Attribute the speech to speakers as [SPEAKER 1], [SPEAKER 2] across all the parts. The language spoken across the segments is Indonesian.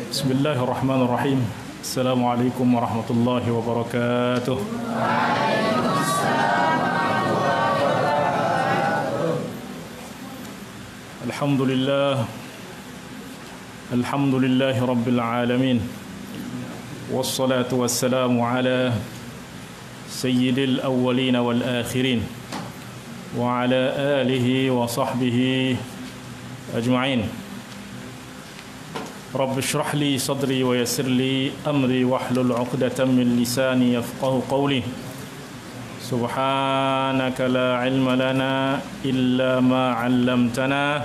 [SPEAKER 1] Bismillahirrahmanirrahim. Assalamualaikum warahmatullahi wabarakatuh. Alhamdulillah. Alhamdulillahi rabbil alamin. Wassalatu wassalamu ala sayyidil awwalin wal akhirin wa ala alihi wa sahbihi ajma'in. Rabbi shrah li sadri wa yassir li amri wahlul 'uqdatam min lisani yafqahu qawli. Subhanaka la ilma lana illa ma 'allamtana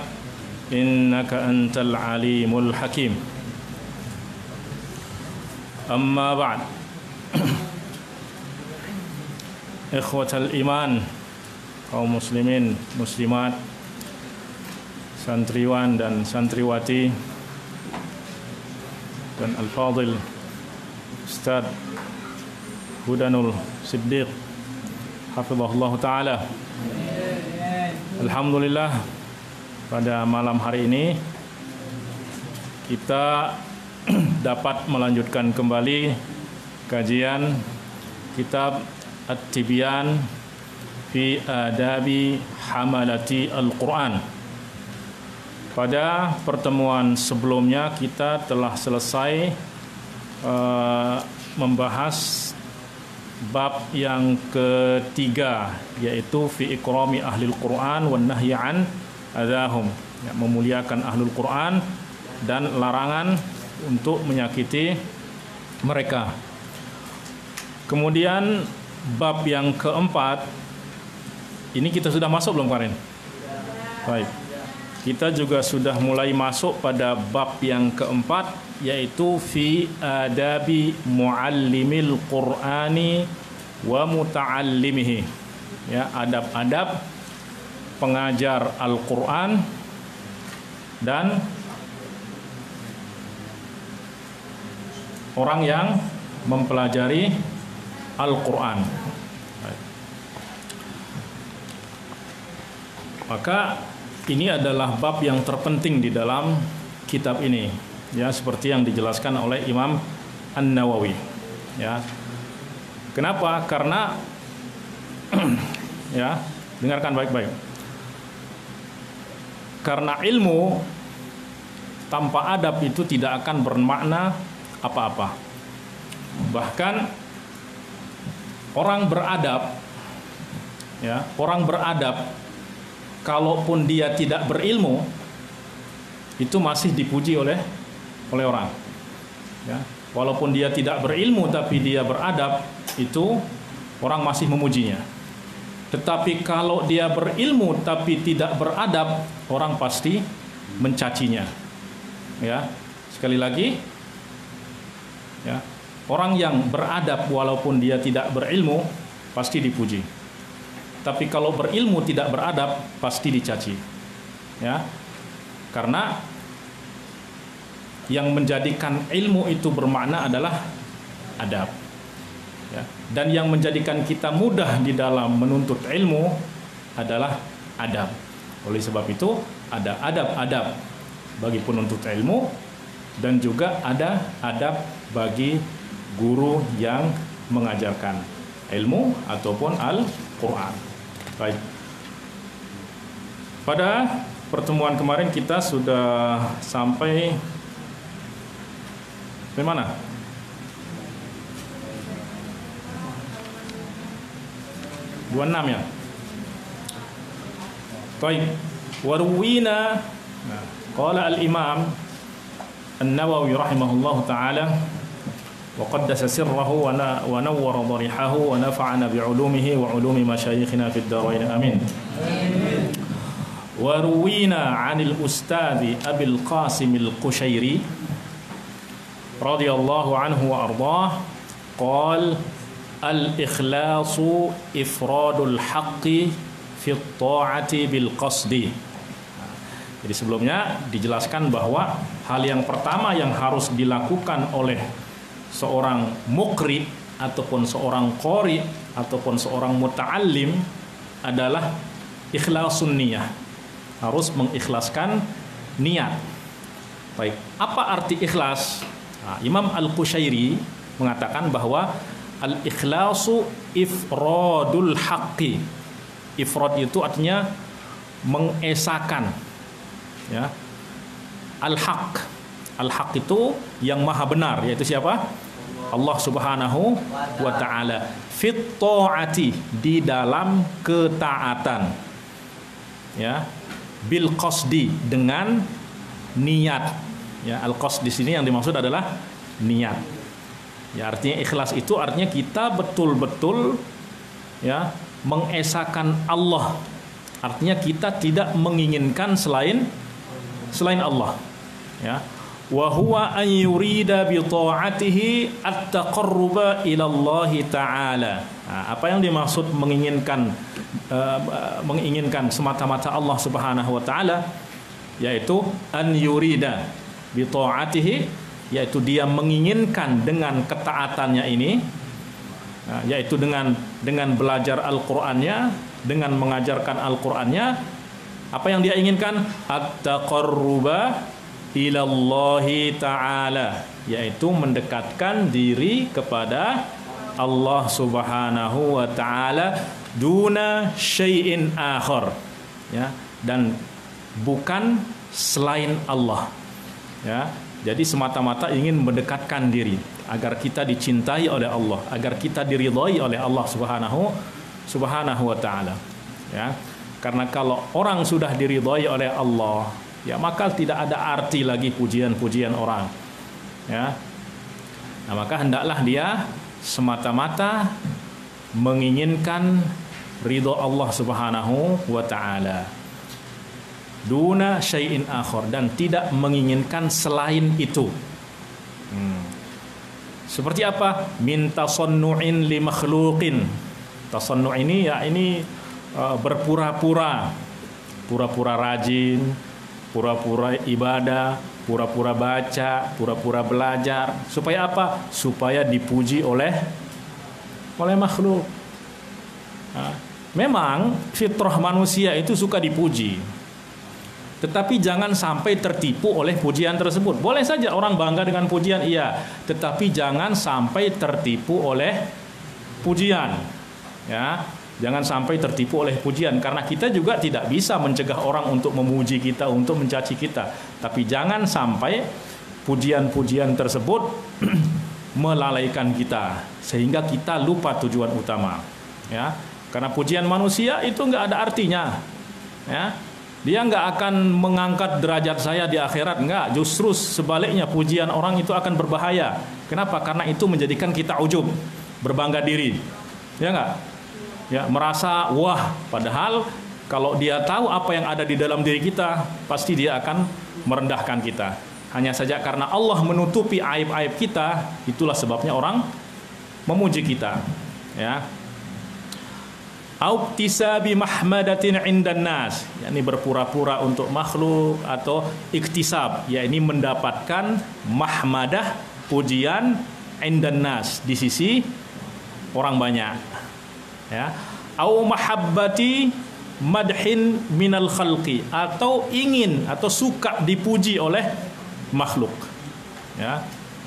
[SPEAKER 1] innaka antal alimul hakim. Amma ba'd. Ikhwatal iman, kaum muslimin, muslimat, santriwan dan santriwati, dan Al-Fadil Ustaz Hudanul Siddiq hafizahullah ta'ala. Alhamdulillah, pada malam hari ini kita dapat melanjutkan kembali kajian kitab At-Tibyan fi Adabi Hamalati Al-Quran. Pada pertemuan sebelumnya kita telah selesai membahas bab yang ketiga, yaitu fi ikrami ahlil Quran wan nahyi an adzahum, ya, memuliakan ahlul Quran dan larangan untuk menyakiti mereka. Kemudian bab yang keempat ini kita sudah masuk belum kemarin? Baik. Kita juga sudah mulai masuk pada bab yang keempat, yaitu fi adabi muallimil Qur'ani wa muta'allimihi. Ya, adab-adab pengajar Al-Qur'an dan orang yang mempelajari Al-Qur'an. Maka ini adalah bab yang terpenting di dalam kitab ini, ya, seperti yang dijelaskan oleh Imam An-Nawawi, ya. Kenapa? Karena ya, dengarkan baik-baik. Karena ilmu tanpa adab itu tidak akan bermakna apa-apa. Bahkan orang beradab, ya, orang beradab kalaupun dia tidak berilmu itu masih dipuji oleh orang, ya. Walaupun dia tidak berilmu tapi dia beradab, itu orang masih memujinya. Tetapi kalau dia berilmu tapi tidak beradab, orang pasti mencacinya, ya. Sekali lagi, ya, orang yang beradab walaupun dia tidak berilmu pasti dipuji. Tapi kalau berilmu tidak beradab pasti dicaci, ya. Karena yang menjadikan ilmu itu bermakna adalah adab, ya. Dan yang menjadikan kita mudah di dalam menuntut ilmu adalah adab. Oleh sebab itu ada adab-adab bagi penuntut ilmu dan juga ada adab bagi guru yang mengajarkan ilmu ataupun Al-Quran. Baik. Pada pertemuan kemarin kita sudah sampai di mana? Dua 26 ya. Baik. Warwina, qala al-Imam An-Nawawi rahimahullahu taala wa qaddasa sirrahu wa nawwara dharihahu wa nafa'ana bi'ulumihi wa 'ulumi masyayikhina fid dharain amin. Wa ruwina 'anil ustadzi Abil Qasim al-Qushairi radhiyallahu anhu wa ardhah qala al-ikhlasu ifradul haqqi fi at-ta'ati bil qasdi. Jadi sebelumnya dijelaskan bahwa hal yang pertama yang harus dilakukan oleh seorang mukri ataupun seorang qori ataupun seorang muta'allim adalah ikhlasun niyah. Harus mengikhlaskan niat. Baik, apa arti ikhlas? Nah, Imam Al-Qushairi mengatakan bahwa al-ikhlasu ifradul haqqi. Ifrad itu artinya mengesakan, ya. Al-haq. Al-haq itu yang maha benar, yaitu siapa? Allah Subhanahu wa taala. Fit ta'ati, di dalam ketaatan. Ya. Bil qasdi, dengan niat. Ya, al-qasd di sini yang dimaksud adalah niat. Ya, artinya ikhlas itu artinya kita betul-betul, ya, mengesahkan Allah. Artinya kita tidak menginginkan selain Allah, ya. Wa huwa an yurida bi ta'atihi at-taqarruba ila Allah taala. Nah, apa yang dimaksud menginginkan semata-mata Allah Subhanahu wa taala, yaitu an yurida bi ta'atihi, yaitu dia menginginkan dengan ketaatannya ini, nah, yaitu dengan belajar Al-Qur'annya, dengan mengajarkan Al-Qur'annya. Apa yang dia inginkan? At-taqarruba ilallahi ta'ala, yaitu mendekatkan diri kepada Allah Subhanahu wa ta'ala duna syai'in akhar, ya, dan bukan selain Allah, ya. Jadi semata-mata ingin mendekatkan diri agar kita dicintai oleh Allah, agar kita diridhai oleh Allah Subhanahu wa ta'ala, ya. Karena kalau orang sudah diridhai oleh Allah, ya, maka tidak ada arti lagi pujian-pujian orang, ya. Nah, maka hendaklah dia semata-mata menginginkan ridho Allah Subhanahu wa taala duna syai'in akhar, dan tidak menginginkan selain itu. Seperti apa? Min tasannu'in li makhluqin. Tasannu' ini, ya, ini berpura-pura, pura-pura rajin, pura-pura ibadah, pura-pura baca, pura-pura belajar. Supaya apa? Supaya dipuji oleh makhluk. Nah, memang fitrah manusia itu suka dipuji, tetapi jangan sampai tertipu oleh pujian tersebut. Boleh saja orang bangga dengan pujian, iya, tetapi jangan sampai tertipu oleh pujian, ya. Jangan sampai tertipu oleh pujian, karena kita juga tidak bisa mencegah orang untuk memuji kita, untuk mencaci kita. Tapi jangan sampai pujian-pujian tersebut melalaikan kita sehingga kita lupa tujuan utama, ya. Karena pujian manusia itu nggak ada artinya, ya. Dia nggak akan mengangkat derajat saya di akhirat, nggak. Justru sebaliknya, pujian orang itu akan berbahaya. Kenapa? Karena itu menjadikan kita ujub, berbangga diri, ya nggak? Ya, merasa wah, padahal kalau dia tahu apa yang ada di dalam diri kita, pasti dia akan merendahkan kita. Hanya saja karena Allah menutupi aib-aib kita, itulah sebabnya orang memuji kita, ya. Auktisabi mahmadatin indan nas, yakni berpura-pura untuk makhluk, atau iktisab, yakni mendapatkan mahmadah, pujian, indan nas, di sisi orang banyak, ya. Au mahabbati madhin minal khalqi, atau ingin atau suka dipuji oleh makhluk, ya.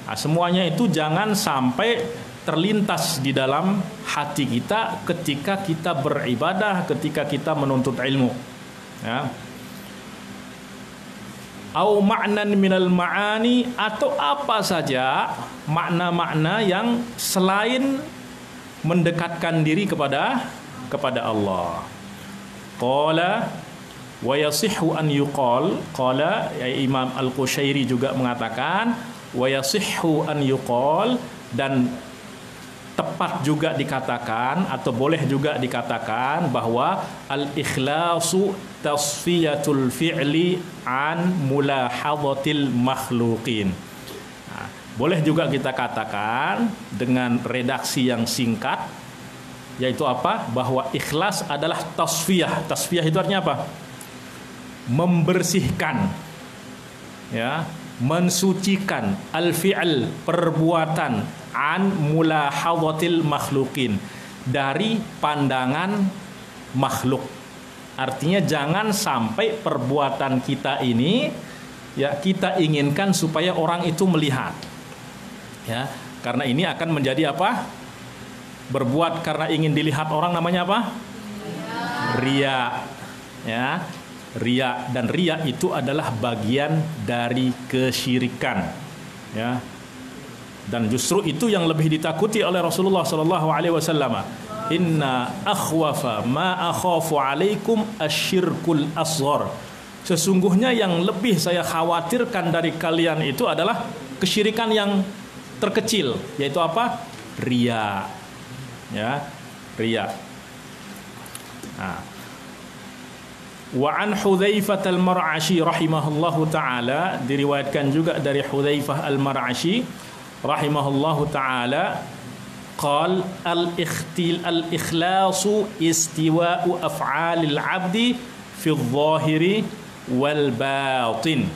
[SPEAKER 1] Nah, semuanya itu jangan sampai terlintas di dalam hati kita ketika kita beribadah, ketika kita menuntut ilmu, ya. Au ma'nan minal ma'ani, atau apa saja makna-makna yang selain mendekatkan diri kepada Allah. Qala wa yasihhu an yuqal, qala, ya, Imam Al-Qushairi juga mengatakan wa yasihhu an yuqal, dan tepat juga dikatakan atau boleh juga dikatakan bahwa al-ikhlasu tasfiyatul fi'li an mulahadhatil makhluqin. Nah, boleh juga kita katakan dengan redaksi yang singkat, yaitu apa? Bahwa ikhlas adalah tasfiyah. Tasfiyah itu artinya apa? Membersihkan, ya, mensucikan al-fi'l, perbuatan, an mulahadhatil makhluqin, dari pandangan makhluk. Artinya jangan sampai perbuatan kita ini, ya, kita inginkan supaya orang itu melihat, Ya, karena ini akan menjadi apa? Berbuat karena ingin dilihat orang namanya apa? Riya. Ya, riya, dan riya itu adalah bagian dari kesyirikan. Ya. Dan justru itu yang lebih ditakuti oleh Rasulullah sallallahu alaihi wasallam. Inna akhwafa ma akhafu alaikum asyirkul asghar. Sesungguhnya yang lebih saya khawatirkan dari kalian itu adalah kesyirikan yang terkecil, yaitu apa? Riya. Ya, riya. Nah. Wa an Hudzaifah al-Mar'ashi rahimahullahu taala, diriwayatkan juga dari Hudzaifah al-Mar'ashi rahimahullahu taala, qal al-ikhlasu istiwa'u af'alil 'abdi fi adh-dhahiri wal batin.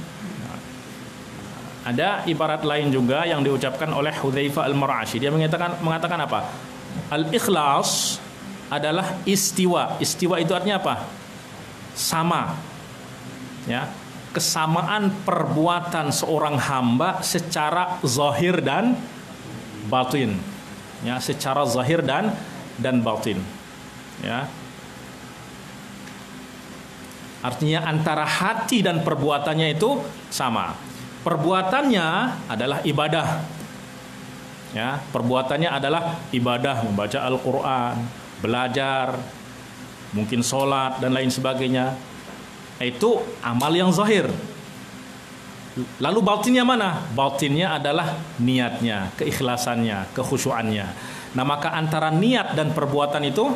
[SPEAKER 1] Ada ibarat lain juga yang diucapkan oleh Hudzaifah al-Mar'ashi. Dia mengatakan apa? Al-ikhlas adalah istiwa. Istiwa itu artinya apa? Sama. Ya, kesamaan perbuatan seorang hamba secara zahir dan batin. Ya, secara zahir dan batin. Ya. Artinya antara hati dan perbuatannya itu sama. Perbuatannya adalah ibadah. Ya, perbuatannya adalah ibadah, membaca Al-Qur'an, belajar, mungkin sholat dan lain sebagainya. Itu amal yang zahir. Lalu batinnya mana? Batinnya adalah niatnya, keikhlasannya, kekhusyuannya. Nah, maka antara niat dan perbuatan itu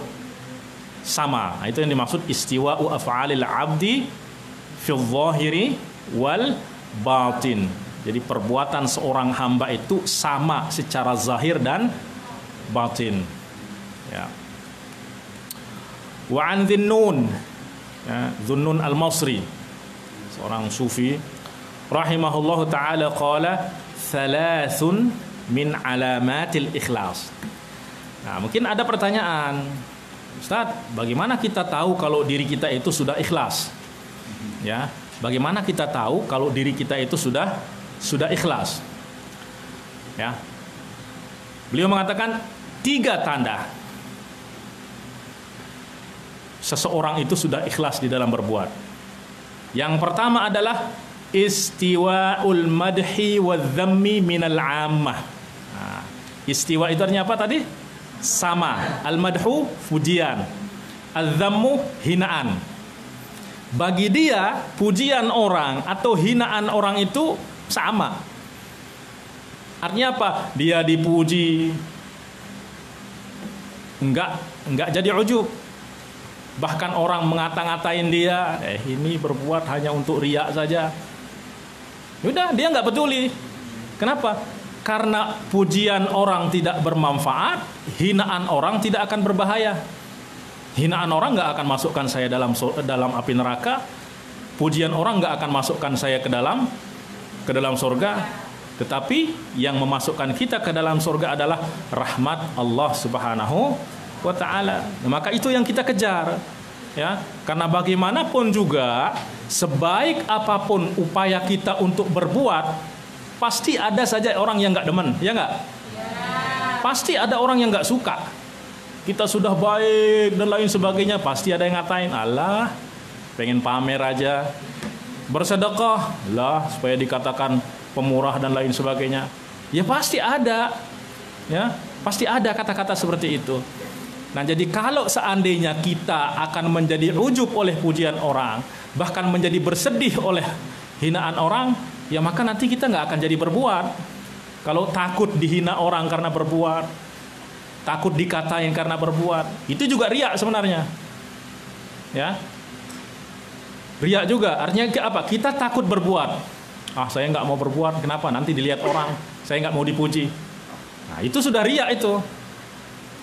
[SPEAKER 1] sama. Nah, itu yang dimaksud istiwa'u af'alil 'abdi fil zahiri wal batin. Jadi perbuatan seorang hamba itu sama secara zahir dan batin. Ya. Wa an Dhunnun, ya, Dhunnun al-Masri, seorang sufi rahimahullahu taala, qala thalathun min alamatil ikhlas. Nah, mungkin ada pertanyaan, Ustaz, bagaimana kita tahu kalau diri kita itu sudah ikhlas? Ya, bagaimana kita tahu kalau diri kita itu sudah ikhlas? Ya. Beliau mengatakan 3 tanda seseorang itu sudah ikhlas di dalam berbuat. Yang pertama adalah istiwa'ul madhi wadh-dhammi minal 'ammah. Nah, istiwa itu artinya apa tadi? Sama. Al-madhu pujian, al-dhammu hinaan. Bagi dia pujian orang atau hinaan orang itu sama. Artinya apa? Dia dipuji, enggak jadi ujub. Bahkan orang ngata-ngatain dia, ini berbuat hanya untuk riak saja. Udah, dia nggak peduli. Kenapa? Karena pujian orang tidak bermanfaat, hinaan orang tidak akan berbahaya. Hinaan orang nggak akan masukkan saya dalam api neraka. Pujian orang nggak akan masukkan saya ke dalam surga. Tetapi yang memasukkan kita ke dalam surga adalah rahmat Allah Subhanahu wa ta'ala. Maka itu yang kita kejar, ya. Karena bagaimanapun juga, sebaik apapun upaya kita untuk berbuat, pasti ada saja orang yang nggak demen, ya nggak? Pasti ada orang yang nggak suka. Kita sudah baik dan lain sebagainya, pasti ada yang ngatain, alah, pengen pamer aja. Bersedekah lah supaya dikatakan pemurah dan lain sebagainya. Ya pasti ada, ya pasti ada kata-kata seperti itu. Nah, jadi kalau seandainya kita akan menjadi ujub oleh pujian orang, bahkan menjadi bersedih oleh hinaan orang, ya maka nanti kita nggak akan jadi berbuat. Kalau takut dihina orang karena berbuat, takut dikatain karena berbuat, itu juga riya sebenarnya. Ya, riya juga artinya apa? Kita takut berbuat. Saya nggak mau berbuat, kenapa? Nanti dilihat orang, saya nggak mau dipuji. Nah, itu sudah riya itu.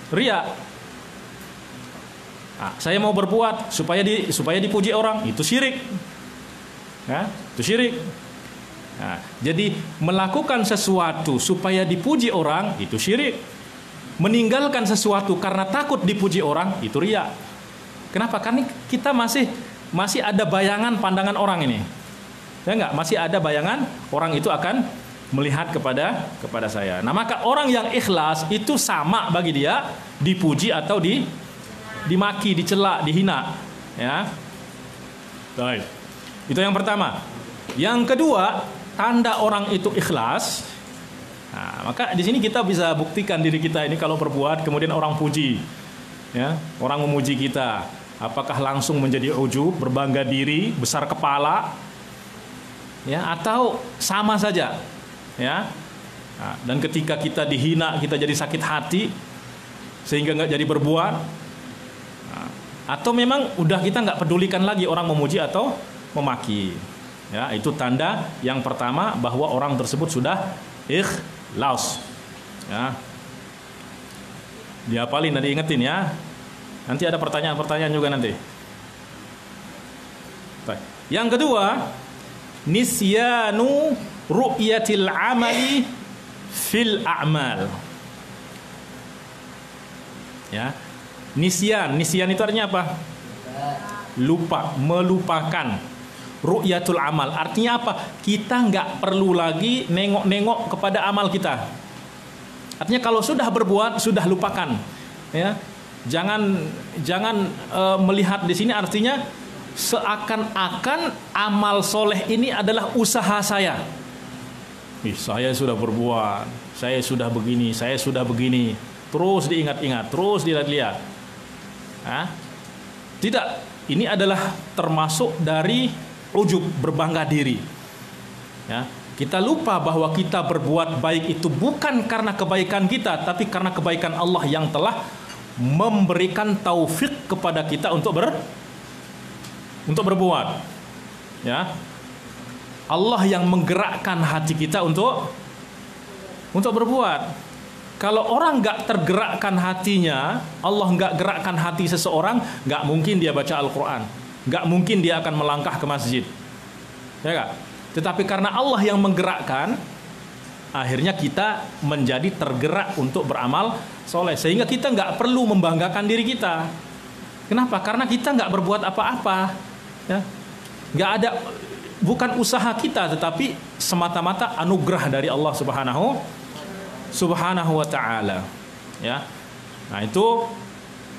[SPEAKER 1] Riya. Saya mau berbuat supaya dipuji orang, itu syirik. Ya, itu syirik. Nah, jadi melakukan sesuatu supaya dipuji orang itu syirik. Meninggalkan sesuatu karena takut dipuji orang itu riya. Kenapa? Karena kita masih ada bayangan pandangan orang ini. Ya enggak? Masih ada bayangan orang itu akan melihat kepada saya. Nah, maka orang yang ikhlas itu sama bagi dia dipuji atau dimaki, dicela, dihina, ya. Baik. Itu yang pertama. Yang kedua, tanda orang itu ikhlas. Nah, maka di sini kita bisa buktikan diri kita ini kalau berbuat kemudian orang puji, ya, orang memuji kita, apakah langsung menjadi ujub, berbangga diri, besar kepala, ya, atau sama saja, ya. Nah, dan ketika kita dihina, kita jadi sakit hati sehingga nggak jadi berbuat, nah, atau memang udah kita nggak pedulikan lagi orang memuji atau memaki, ya. Itu tanda yang pertama bahwa orang tersebut sudah ikhlas, ya. Dihafalin dan diingetin, ya. Nanti ada pertanyaan-pertanyaan juga nanti. Baik. Yang kedua, nisyanu ru'yatil amali fil a'mal. Ya. Nisyan itu artinya apa? Lupa, melupakan. Ru'yatul amal artinya apa? Kita nggak perlu lagi nengok-nengok kepada amal kita. Artinya kalau sudah berbuat, sudah lupakan, ya. Jangan melihat di sini artinya seakan-akan amal soleh ini adalah usaha saya. Saya sudah berbuat, saya sudah begini, saya sudah begini. Terus diingat-ingat, terus dilihat-lihat. Tidak, ini adalah termasuk dari ujub, berbangga diri. Ya, kita lupa bahwa kita berbuat baik itu bukan karena kebaikan kita, tapi karena kebaikan Allah yang telah memberikan taufik kepada kita untuk berbuat. Ya, Allah yang menggerakkan hati kita untuk berbuat. Kalau orang nggak tergerakkan hatinya, Allah nggak gerakkan hati seseorang, nggak mungkin dia baca Al-Quran, nggak mungkin dia akan melangkah ke masjid, ya kan? Tetapi karena Allah yang menggerakkan, akhirnya kita menjadi tergerak untuk beramal soleh, sehingga kita nggak perlu membanggakan diri kita. Kenapa? Karena kita nggak berbuat apa-apa, ya, nggak ada, bukan usaha kita, tetapi semata-mata anugerah dari Allah Subhanahu wa ta'ala, ya. Nah, itu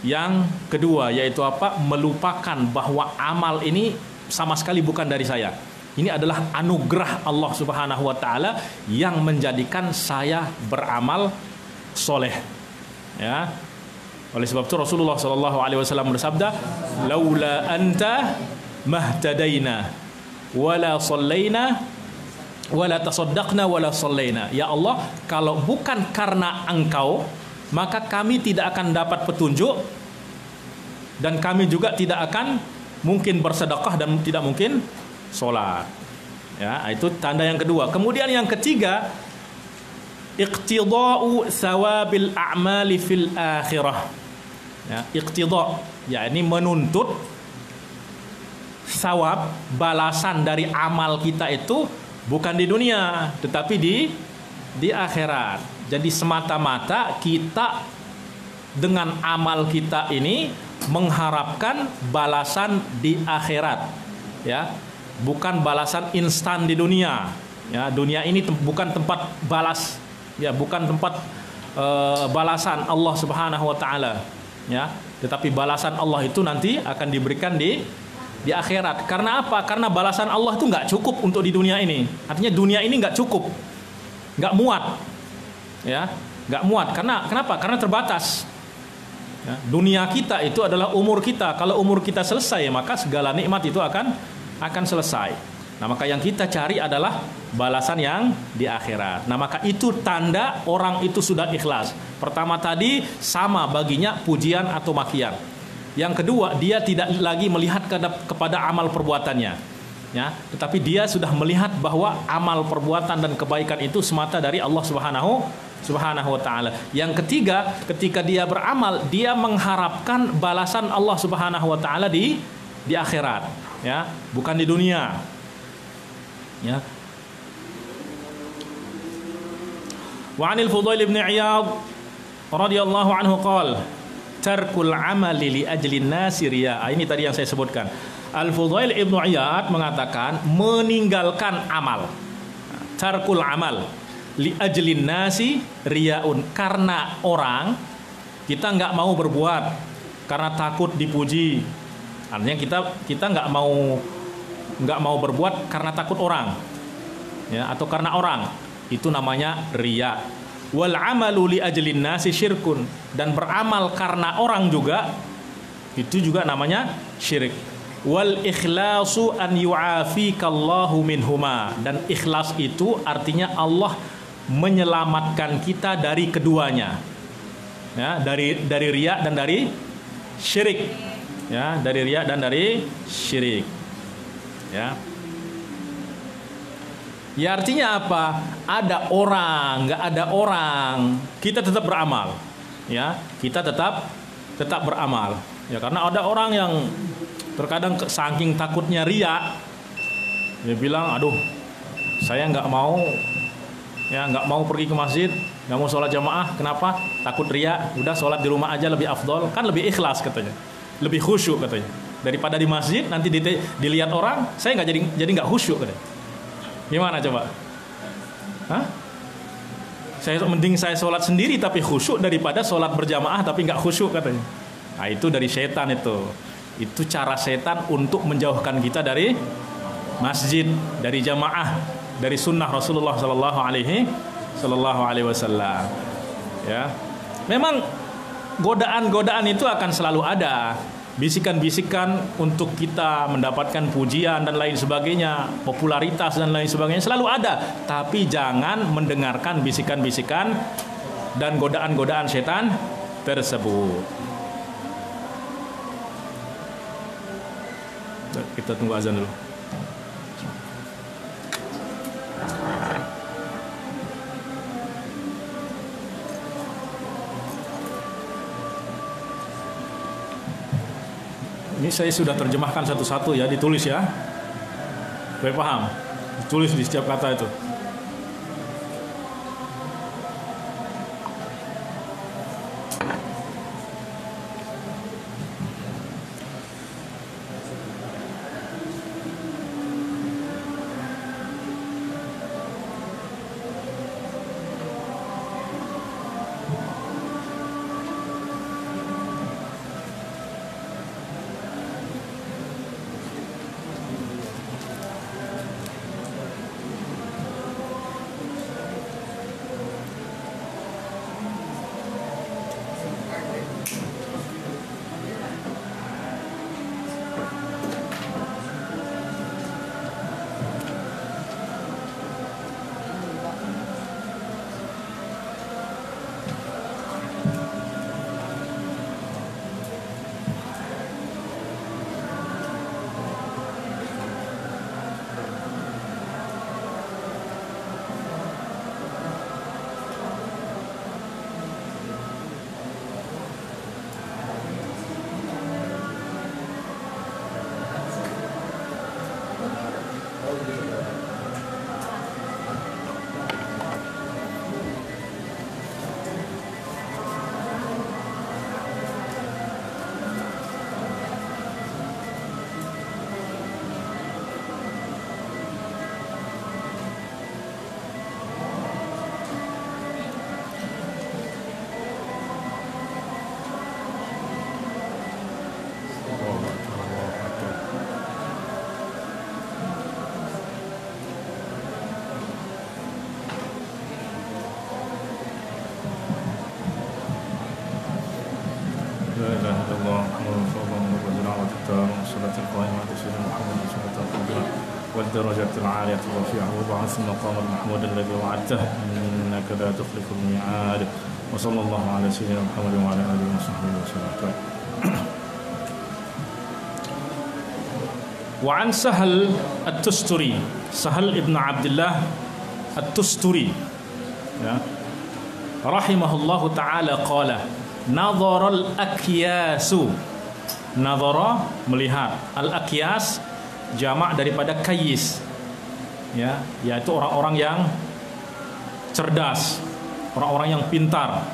[SPEAKER 1] yang kedua, yaitu apa? Melupakan bahwa amal ini sama sekali bukan dari saya. Ini adalah anugerah Allah Subhanahu wa ta'ala yang menjadikan saya beramal soleh, ya. Oleh sebab itu Rasulullah SAW bersabda, laula anta mahtadaina wala sallaina wala tasaddaqna wala sallaina. Ya Allah, kalau bukan karena engkau, maka kami tidak akan dapat petunjuk, dan kami juga tidak akan mungkin bersedekah dan tidak mungkin sholat. Ya, itu tanda yang kedua. Kemudian yang ketiga, iqtida'u thawabil a'mali fil akhirah. Ya, iqtida', yakni menuntut thawab, balasan dari amal kita itu bukan di dunia, tetapi di akhirat. Jadi semata-mata kita dengan amal kita ini mengharapkan balasan di akhirat, ya, bukan balasan instan di dunia. Ya, dunia ini bukan tempat balas, ya, bukan tempat balasan Allah Subhanahu wa ta'ala, ya, tetapi balasan Allah itu nanti akan diberikan di akhirat. Karena apa? Karena balasan Allah itu nggak cukup untuk di dunia ini. Artinya dunia ini nggak cukup, nggak muat, ya, nggak muat. Kenapa? Karena terbatas. Ya, dunia kita itu adalah umur kita. Kalau umur kita selesai, maka segala nikmat itu akan selesai. Nah, maka yang kita cari adalah balasan yang di akhirat. Nah, maka itu tanda orang itu sudah ikhlas. Pertama tadi sama baginya pujian atau makian. Yang kedua, dia tidak lagi melihat kepada amal perbuatannya, ya, tetapi dia sudah melihat bahwa amal perbuatan dan kebaikan itu semata dari Allah Subhanahu wa ta'ala. Yang ketiga, ketika dia beramal, dia mengharapkan balasan Allah Subhanahu wa ta'ala di akhirat, ya, bukan di dunia, ya. Wa 'anil Fudail bin Iyad radhiyallahu anhu qala tarkul amali li ajlin nasi riya. Ini tadi yang saya sebutkan. Al-Fudail Ibnu Iyad mengatakan meninggalkan amal. Tarkul amal,
[SPEAKER 2] li ajlin nasi riyaun, karena orang kita nggak mau berbuat karena takut dipuji. Artinya kita nggak mau berbuat karena takut orang, ya, atau karena orang, itu namanya riya. Wal amalu li ajlin nasi syirkun, dan beramal karena orang juga itu juga namanya syirik. Wal ikhlasu an yu'afikallahu minhuma, dan ikhlas itu artinya Allah menyelamatkan kita dari keduanya, ya, dari riya dan dari syirik, ya, dari riya dan dari syirik, ya. Ya, artinya apa? Ada orang, nggak ada orang, kita tetap beramal, ya, kita tetap beramal, ya, karena ada orang yang terkadang saking takutnya riya, dia bilang, aduh, saya nggak mau, ya, nggak mau pergi ke masjid, nggak mau sholat jamaah, kenapa? Takut riya, udah sholat di rumah aja lebih afdol, kan lebih ikhlas katanya, lebih khusyuk katanya, daripada di masjid nanti dilihat orang, saya nggak jadi nggak khusyuk katanya. Gimana coba? Hah? Mending saya sholat sendiri tapi khusyuk daripada sholat berjamaah tapi nggak khusyuk katanya. Nah, itu dari setan itu. Itu cara setan untuk menjauhkan kita dari masjid, dari jamaah, dari sunnah Rasulullah Sallallahu Alaihi Wasallam. Ya, memang godaan-godaan itu akan selalu ada. Bisikan-bisikan untuk kita mendapatkan pujian dan lain sebagainya, popularitas dan lain sebagainya selalu ada. Tapi jangan mendengarkan bisikan-bisikan dan godaan-godaan setan tersebut. Kita tunggu azan dulu. Ini saya sudah terjemahkan satu-satu ya, ditulis ya. Supaya paham. Ditulis di setiap kata itu. والدرجة العالية الرفيعة وبعث المقام المحمود الذي وعدته إنك لا تخلف الميعاد وصلى الله على سيدنا محمد وعلى آله وصحبه وسلم. وعن سهل التستري، سهل ابن عبد الله التستري رحمه الله تعالى قال نظر الأكياس، نظر melihat, al-akyas jamak daripada kayis, ya, yaitu orang-orang yang cerdas, orang-orang yang pintar,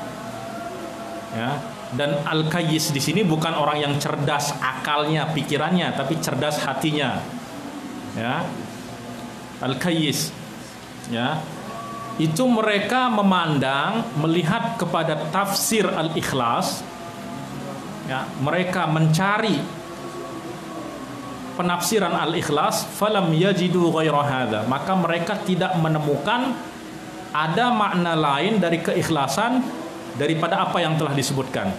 [SPEAKER 2] ya. Dan al-kayis di sini bukan orang yang cerdas akalnya, pikirannya, tapi cerdas hatinya, ya. Al-kayis, ya, itu mereka memandang, melihat kepada tafsir Al-Ikhlas, ya, mereka mencari penafsiran Al-Ikhlas, falam yajidu ghaira hadza, maka mereka tidak menemukan ada makna lain dari keikhlasan daripada apa yang telah disebutkan,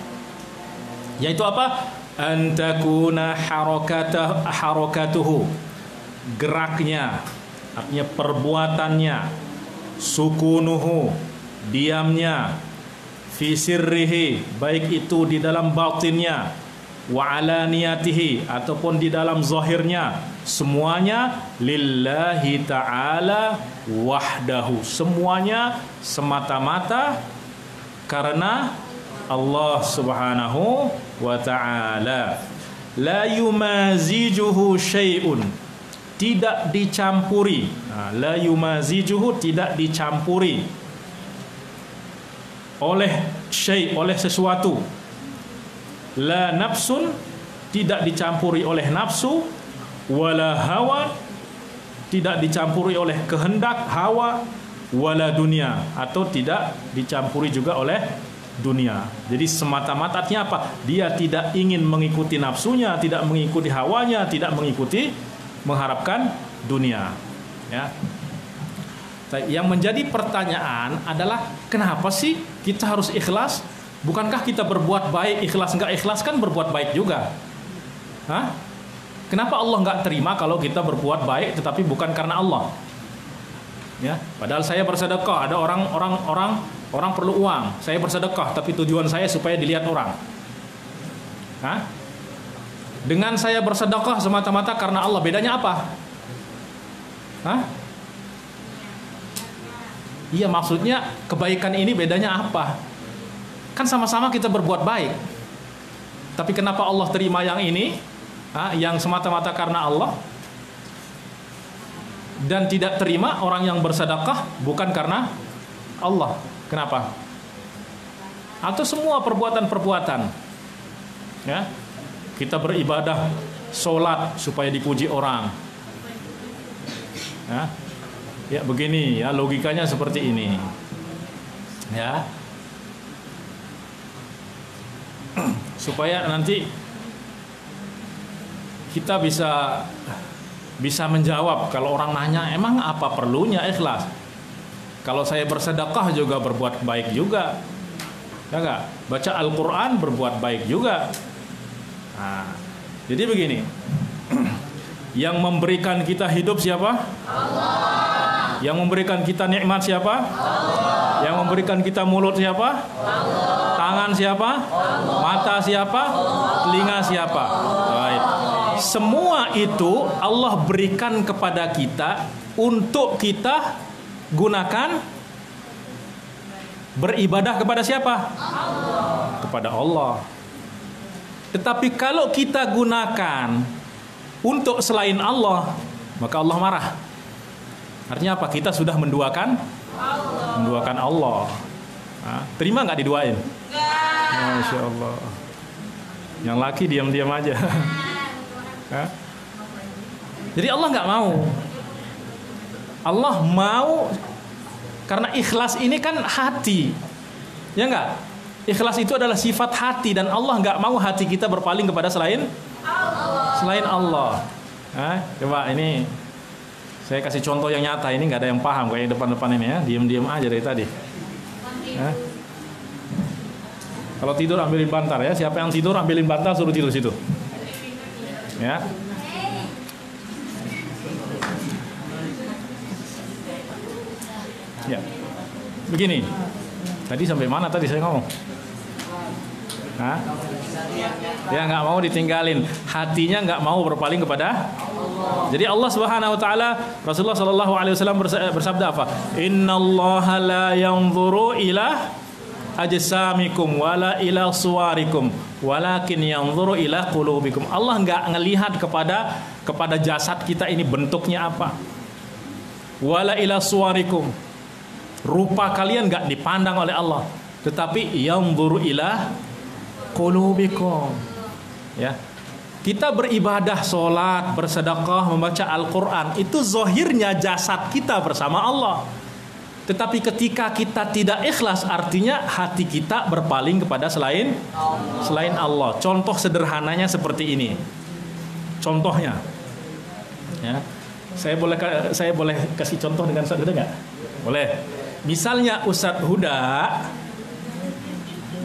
[SPEAKER 2] yaitu apa? Antakuna harakatuhu, geraknya, artinya perbuatannya, sukunuhu, diamnya, fi sirrihi, baik itu di dalam batinnya, wa alaniyatihi, ataupun di dalam zahirnya, semuanya lillahi ta'ala wahdahu, semuanya semata-mata karena Allah subhanahu wa ta'ala. La yumazijuhu syai'un, tidak dicampuri. La yumazijuhu, tidak dicampuri oleh syai', oleh sesuatu. La nafsun, tidak dicampuri oleh nafsu. Wala hawa, tidak dicampuri oleh kehendak hawa. Wala dunia, atau tidak dicampuri juga oleh dunia. Jadi semata-mata artinya apa? Dia tidak ingin mengikuti nafsunya, tidak mengikuti hawanya, tidak mengharapkan dunia, ya. Yang menjadi pertanyaan adalah kenapa sih kita harus ikhlas? Bukankah kita berbuat baik, ikhlas nggak ikhlas kan berbuat baik juga? Hah? Kenapa Allah nggak terima kalau kita berbuat baik tetapi bukan karena Allah? Ya, padahal saya bersedekah, ada orang perlu uang, saya bersedekah tapi tujuan saya supaya dilihat orang. Hah? Dengan saya bersedekah semata-mata karena Allah, bedanya apa? Hah? Iya, maksudnya kebaikan ini bedanya apa? Kan sama-sama kita berbuat baik. Tapi kenapa Allah terima yang ini? Yang semata-mata karena Allah, dan tidak terima orang yang bersedekah bukan karena Allah. Kenapa? Atau semua perbuatan-perbuatan, ya, kita beribadah, sholat supaya dipuji orang, ya begini, ya logikanya seperti ini, ya, supaya nanti kita bisa menjawab kalau orang nanya, emang apa perlunya ikhlas? Kalau saya bersedekah juga berbuat baik juga, ya enggak? Baca Al-Quran berbuat baik juga. Nah, jadi begini, yang memberikan kita hidup siapa? Allah. Yang memberikan kita nikmat siapa? Allah. Yang memberikan kita mulut siapa? Allah. Tangan siapa? Allah. Mata siapa? Allah. Telinga siapa? Baik. Semua itu Allah berikan kepada kita untuk kita gunakan beribadah kepada siapa? Allah. Kepada Allah. Tetapi kalau kita gunakan untuk selain Allah, maka Allah marah. Artinya apa? Kita sudah menduakan Allah. Menduakan Allah. Terima nggak diduain? Masya Allah. Yang laki diam-diam aja. Jadi Allah nggak mau. Allah mau karena ikhlas ini kan hati, ya enggak? Ikhlas itu adalah sifat hati, dan Allah nggak mau hati kita berpaling kepada selain Allah. Coba ini saya kasih contoh yang nyata, ini nggak ada yang paham kayak depan-depan ini ya, diam-diam aja dari tadi. Kalau tidur ambilin bantal ya, siapa yang tidur ambilin bantal suruh tidur situ. Ya. Ya. Begini. Tadi sampai mana tadi saya ngomong? Ya nggak mau ditinggalin, hatinya nggak mau berpaling kepada Allah. Jadi Allah Subhanahu Wa Taala, Rasulullah Shallallahu Alaihi Wasallam bersabda apa? Innallaha la yanzuru ila ajsamikum wala ila suwarikum walakin yanzuru ila qulubikum. Allah nggak ngelihat kepada jasad kita ini bentuknya apa. Wala ila suwarikum, rupa kalian nggak dipandang oleh Allah, tetapi yanzuru ila qulubikum. Ya. Kita beribadah, sholat, bersedekah, membaca Al-Quran, itu zahirnya jasad kita bersama Allah. Tetapi ketika kita tidak ikhlas, artinya hati kita berpaling kepada selain Allah. Contoh sederhananya seperti ini. Contohnya, ya, saya boleh kasih contoh dengan Ustadz Huda nggak? Boleh. Misalnya Ustadz Huda,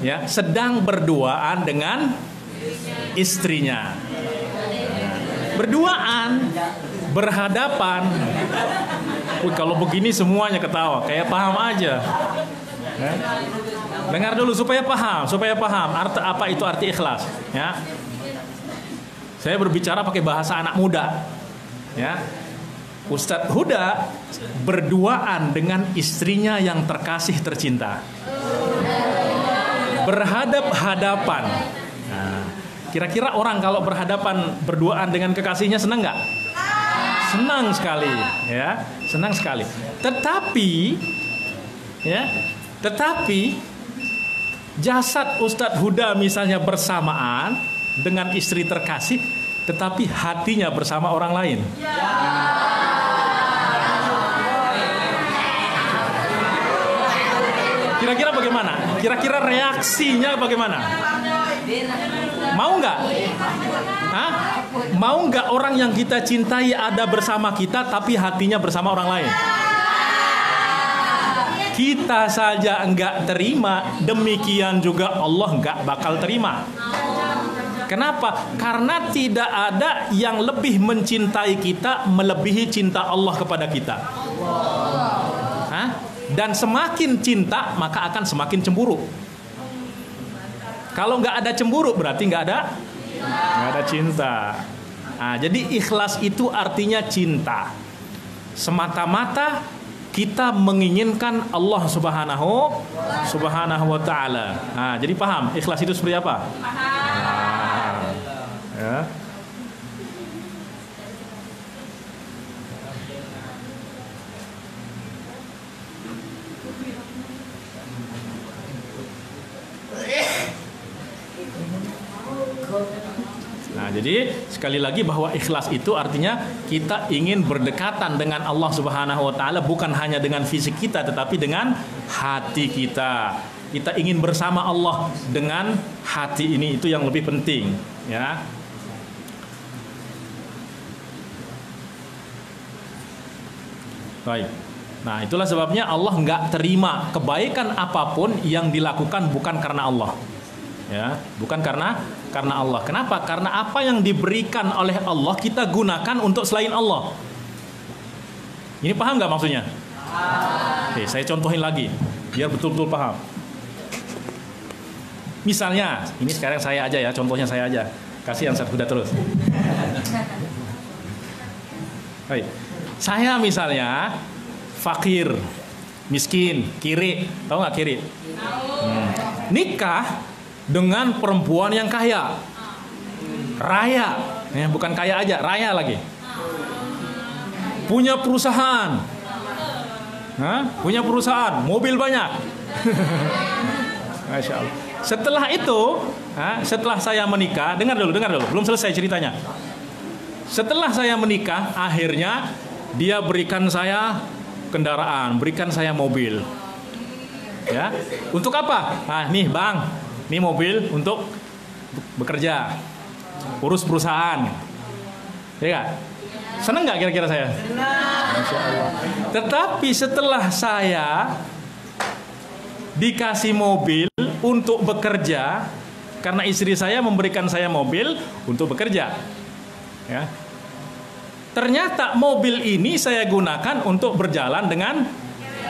[SPEAKER 2] ya, sedang berduaan dengan istrinya. Berduaan, berhadapan. Kalau begini semuanya ketawa, kayak paham aja. Ya. Dengar dulu supaya paham apa itu arti ikhlas. Ya. Saya berbicara pakai bahasa anak muda. Ya. Ustadz Huda berduaan dengan istrinya yang terkasih tercinta. Berhadap-hadapan. Nah, kira-kira orang kalau berduaan dengan kekasihnya senang nggak? Senang sekali, ya, senang sekali. Tetapi jasad Ustadz Huda misalnya bersamaan dengan istri terkasih, tetapi hatinya bersama orang lain. Kira-kira bagaimana? Kira-kira reaksinya bagaimana? Mau nggak? Hah? Mau nggak orang yang kita cintai ada bersama kita tapi hatinya bersama orang lain? Kita saja enggak terima, demikian juga Allah enggak bakal terima. Kenapa? Karena tidak ada yang lebih mencintai kita melebihi cinta Allah kepada kita. Hah? Dan semakin cinta maka akan semakin cemburu. Kalau nggak ada cemburu berarti nggak ada cinta. Nah, jadi ikhlas itu artinya cinta. Semata-mata kita menginginkan Allah Subhanahu wa Ta'ala. Nah, jadi paham ikhlas itu seperti apa? Nah, ya. Nah, jadi sekali lagi bahwa ikhlas itu artinya kita ingin berdekatan dengan Allah Subhanahu wa Ta'ala, bukan hanya dengan fisik kita tetapi dengan hati kita. Kita ingin bersama Allah dengan hati ini, itu yang lebih penting, ya. Baik. Nah, itulah sebabnya Allah nggak terima kebaikan apapun yang dilakukan bukan karena Allah. Ya, bukan karena Allah. Kenapa? Karena apa yang diberikan oleh Allah kita gunakan untuk selain Allah. Ini paham nggak maksudnya? Oke, saya contohin lagi biar betul-betul paham. Misalnya, ini sekarang saya aja ya, contohnya saya aja. Kasih yang Ustadz Huda terus. Baik. Saya misalnya fakir, miskin, kiri, tahu nggak kiri? Nikah dengan perempuan yang kaya, raya, ya, bukan kaya aja, raya lagi, punya perusahaan, mobil banyak. Masya Allah. Setelah itu, setelah saya menikah, dengar dulu, belum selesai ceritanya. Setelah saya menikah, akhirnya dia berikan saya kendaraan, berikan saya mobil. Ya, untuk apa? Nah, nih bang, ini mobil untuk bekerja, urus perusahaan. Ya gak? Seneng gak kira-kira saya? Masya Allah. Tetapi setelah saya dikasih mobil untuk bekerja, karena istri saya memberikan saya mobil untuk bekerja, ya, ternyata mobil ini saya gunakan untuk berjalan dengan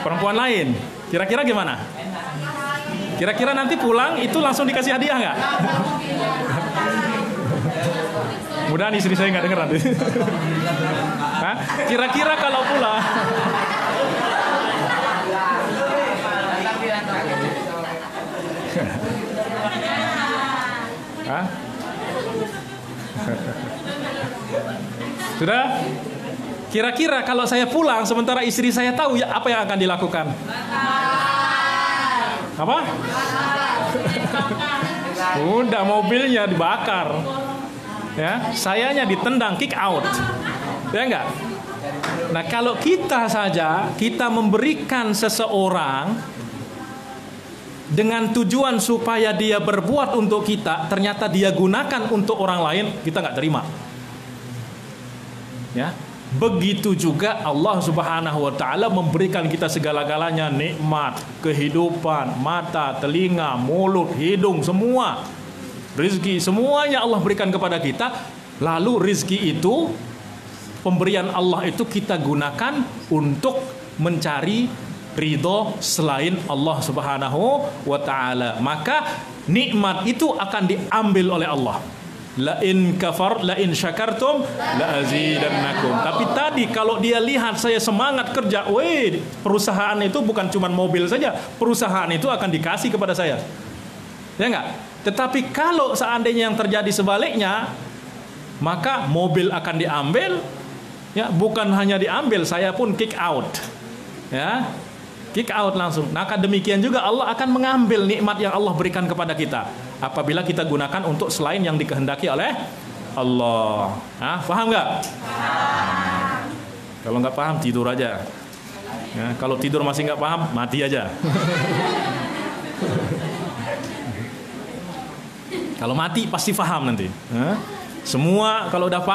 [SPEAKER 2] perempuan lain. Kira-kira gimana? Kira-kira nanti pulang itu langsung dikasih hadiah nggak? Mudah-mudahan istri saya nggak denger nanti. Kira-kira kalau pulang, sudah? Kira-kira kalau saya pulang sementara istri saya tahu, ya apa yang akan dilakukan? Apa? Udah, mobilnya dibakar, ya, sayanya ditendang, kick out, ya enggak? Nah, kalau kita saja kita memberikan seseorang dengan tujuan supaya dia berbuat untuk kita, ternyata dia gunakan untuk orang lain, kita nggak terima. Ya, begitu juga Allah Subhanahu wa taala memberikan kita segala-galanya, nikmat, kehidupan, mata, telinga, mulut, hidung, semua. Rizki, semuanya Allah berikan kepada kita. Lalu rizki itu, pemberian Allah itu kita gunakan untuk mencari ridho selain Allah Subhanahu wa ta'ala. Maka nikmat itu akan diambil oleh Allah. La in syakartum la azidannakum. Tapi tadi kalau dia lihat saya semangat kerja, perusahaan itu bukan cuma mobil saja, perusahaan itu akan dikasih kepada saya. Ya enggak? Tetapi kalau seandainya yang terjadi sebaliknya, maka mobil akan diambil, ya, bukan hanya diambil, saya pun kick out. Ya. Kick out langsung. Nah, demikian juga Allah akan mengambil nikmat yang Allah berikan kepada kita apabila kita gunakan untuk selain yang dikehendaki oleh Allah. Nah, paham nggak? Kalau nggak paham tidur aja. Ya, kalau tidur masih nggak paham, mati aja. Kalau mati pasti paham nanti. Semua kalau udah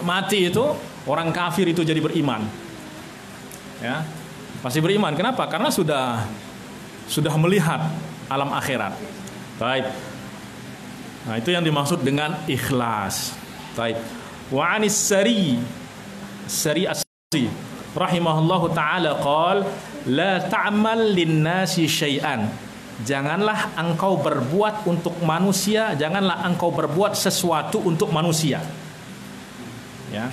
[SPEAKER 2] mati itu orang kafir itu jadi beriman. Ya. Pasti beriman. Kenapa? Karena sudah melihat alam akhirat. Baik. Nah, itu yang dimaksud dengan ikhlas. Baik. Wa anis Sari As-Sari rahimahullahu taala qala la ta'mal lin-nasi syai'an. Janganlah engkau berbuat untuk manusia, janganlah engkau berbuat sesuatu untuk manusia. Ya.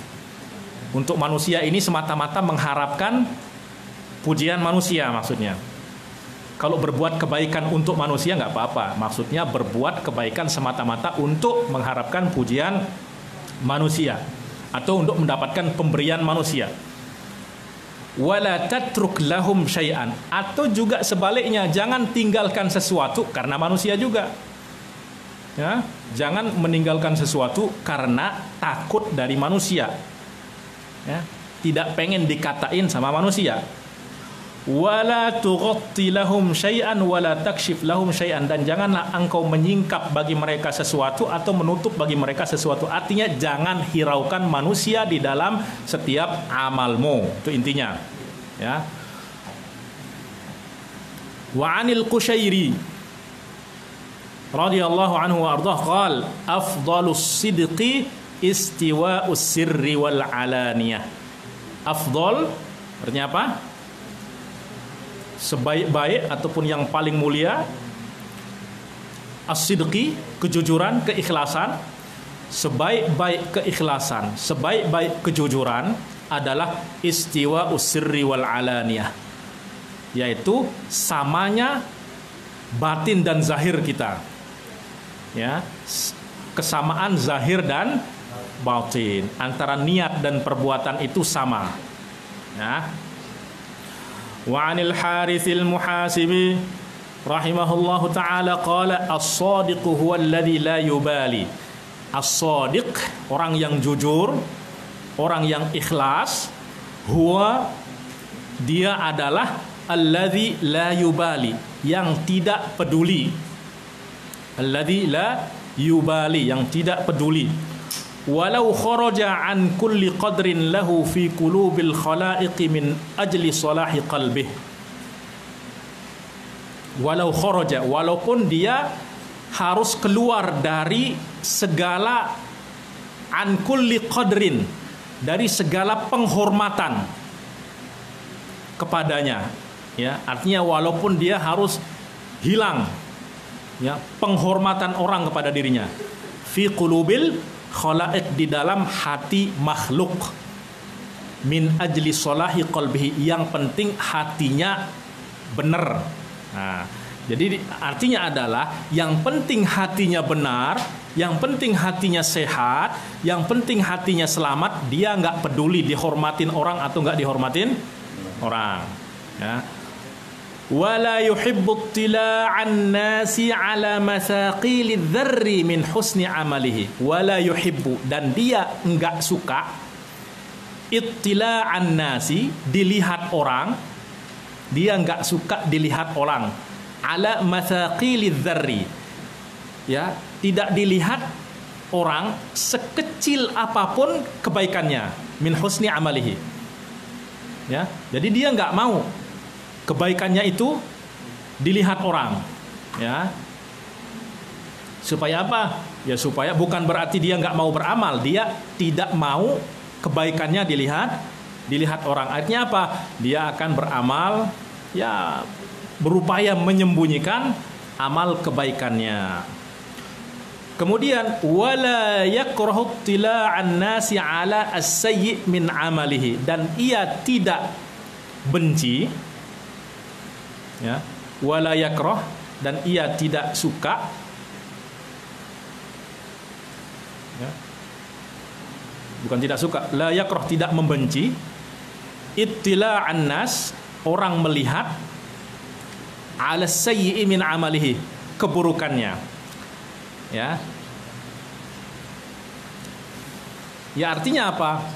[SPEAKER 2] Untuk manusia ini semata-mata mengharapkan pujian manusia maksudnya. Kalau berbuat kebaikan untuk manusia nggak apa-apa. Maksudnya berbuat kebaikan semata-mata untuk mengharapkan pujian manusia atau untuk mendapatkan pemberian manusia. Wala tatruk lahum syai'an, atau juga sebaliknya, jangan tinggalkan sesuatu karena manusia juga. Ya, jangan meninggalkan sesuatu karena takut dari manusia. Ya, tidak pengen dikatain sama manusia. Wala tughatti lahum syai'an wala takshif lahum syai'an, dan janganlah engkau menyingkap bagi mereka sesuatu atau menutup bagi mereka sesuatu. Artinya jangan hiraukan manusia di dalam setiap amalmu. Itu intinya. Ya. Wa 'anil Qushairi radhiyallahu anhu wa ardhah qala afdhalus sidqi istiwa'us sirri wal 'alaniyah. Afdhal artinya apa? Sebaik-baik ataupun yang paling mulia, as-sidqi, kejujuran, keikhlasan. Sebaik-baik keikhlasan, sebaik-baik kejujuran adalah istiwa'us sirri wal alaniyah, yaitu samanya batin dan zahir kita. Ya, kesamaan zahir dan batin, antara niat dan perbuatan itu sama. Ya. Wa 'anil Harithil Muhasibi rahimahullahu ta'ala qala as-sadiqu huwa alladhi la yubali. As-sadiq, orang yang jujur, orang yang ikhlas, huwa, dia adalah alladhi la yubali, yang tidak peduli. Alladhi la yubali, yang tidak peduli. Walau kharaja an kulli qadrin lahu fi qulubil khalaiqi min ajli salahi qalbih. Walau kharaja, walaupun dia harus keluar dari segala an kulli qadrin, dari segala penghormatan kepadanya, ya, artinya walaupun dia harus hilang, ya, penghormatan orang kepada dirinya, fi qulubil khalaiq, di dalam hati makhluk, min ajli salahi qalbihi, yang penting hatinya benar. Nah, jadi artinya adalah yang penting hatinya benar, yang penting hatinya sehat, yang penting hatinya selamat. Dia nggak peduli dihormatin orang atau nggak dihormatin orang. Ya. Wala yuhibbu tila'an nasi ala masaqilidz dzarri min husni amalihi. Wala yuhibbu, dan dia enggak suka ittila'an nasi, dilihat orang, dia nggak suka dilihat orang, ala mathaqilidz dzarri, ya, tidak dilihat orang sekecil apapun kebaikannya, min husni amalihi, ya, jadi dia nggak mau kebaikannya itu dilihat orang, ya. Supaya apa? Ya supaya bukan berarti dia nggak mau beramal, dia tidak mau kebaikannya dilihat orang. Artinya apa? Dia akan beramal, ya, berupaya menyembunyikan amal kebaikannya. Kemudian wala yakrahu tila'an nasi ala as-sayyi' min amalihi, dan ia tidak benci, ya, wala yakrah, dan ia tidak suka, ya, bukan tidak suka, la yakrah, tidak membenci, ittila'an nas, orang melihat, ala sayyi'i min amalihi, keburukannya, ya. Ya artinya apa?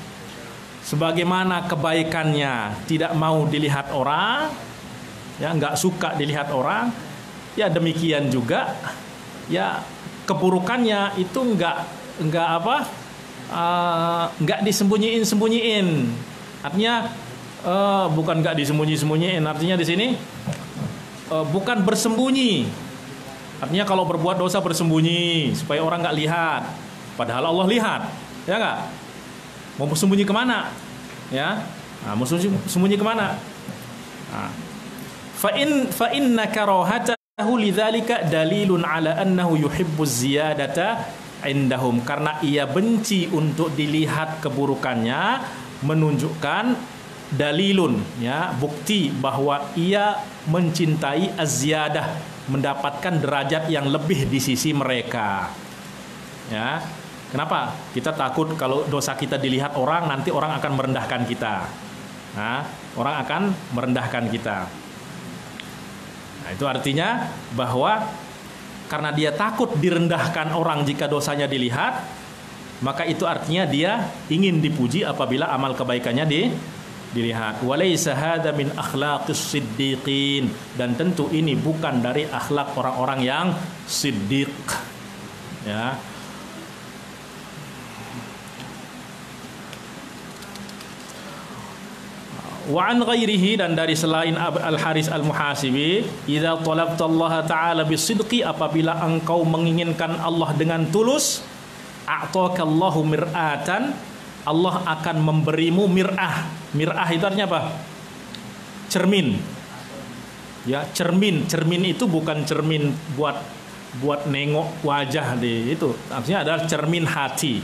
[SPEAKER 2] Sebagaimana kebaikannya tidak mau dilihat orang, ya, nggak suka dilihat orang, ya demikian juga, ya, keburukannya itu nggak disembunyiin. Artinya bukan nggak disembunyiin, artinya di sini bukan bersembunyi. Artinya kalau berbuat dosa bersembunyi supaya orang nggak lihat, padahal Allah lihat, ya nggak? Mau bersembunyi kemana? Ya, mau sembunyi kemana? Fa inna karahatahu lidzalika dalilun ala annahu yuhibbuz ziyadata indahum, karena ia benci untuk dilihat keburukannya menunjukkan dalilun, ya, bukti bahwa ia mencintai az-ziyadah, mendapatkan derajat yang lebih di sisi mereka, ya. Kenapa? Kita takut kalau dosa kita dilihat orang, nanti orang akan merendahkan kita. Nah, orang akan merendahkan kita. Nah, itu artinya bahwa karena dia takut direndahkan orang jika dosanya dilihat, maka itu artinya dia ingin dipuji apabila amal kebaikannya dilihat. Walaysa hadza min akhlaqis siddiqin, dan tentu ini bukan dari akhlak orang-orang yang siddiq, ya. Wa an ghairihi, dan dari selain Al-Haris Al-Muhasibi, idza talabta Allah taala bisidqi, apabila engkau menginginkan Allah dengan tulus, a'takallahu mir'atan, Allah akan memberimu mir'ah. Mir'ah itu artinya apa? Cermin. Ya, cermin. Cermin itu bukan cermin buat nengok wajah itu. Artinya adalah cermin hati.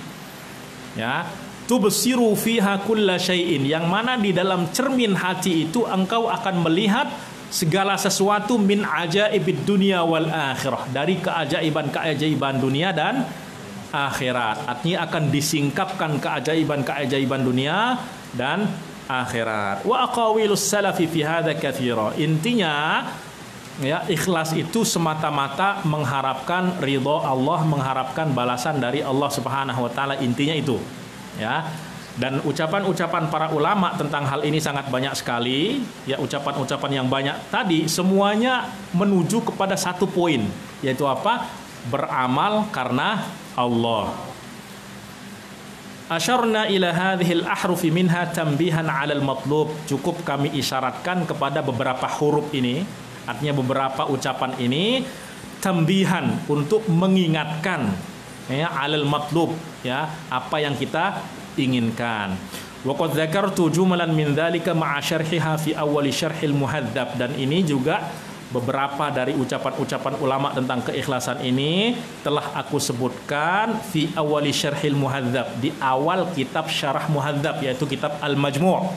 [SPEAKER 2] Ya. Tubsiru fiha kulla syai'in, yang mana di dalam cermin hati itu engkau akan melihat segala sesuatu min ajaibid dunia wal akhirah, dari keajaiban dunia dan akhirat. Artinya akan disingkapkan keajaiban dunia dan akhirat. Wa aqawilus salafi fi hadza katsira. Intinya, ya, ikhlas itu semata-mata mengharapkan ridho Allah, mengharapkan balasan dari Allah Subhanahu wa taala, intinya itu, ya. Dan ucapan-ucapan para ulama tentang hal ini sangat banyak sekali, ya, ucapan-ucapan yang banyak tadi semuanya menuju kepada satu poin, yaitu apa? Beramal karena Allah. Asyarna ila hadhil ahrufi minha tambihan 'alal matlub. Cukup kami isyaratkan kepada beberapa huruf ini, artinya beberapa ucapan ini, tambihan, untuk mengingatkan, ya, 'alal matlub, ya, apa yang kita inginkan. Wa qad dzakartu jumalan min dzalika ma'a syarhiha fi awwal syarhil muhadzab, dan ini juga beberapa dari ucapan-ucapan ulama tentang keikhlasan ini telah aku sebutkan fi awwal syarhil muhadzab, di awal kitab syarah muhadzab, yaitu kitab Al-Majmu'.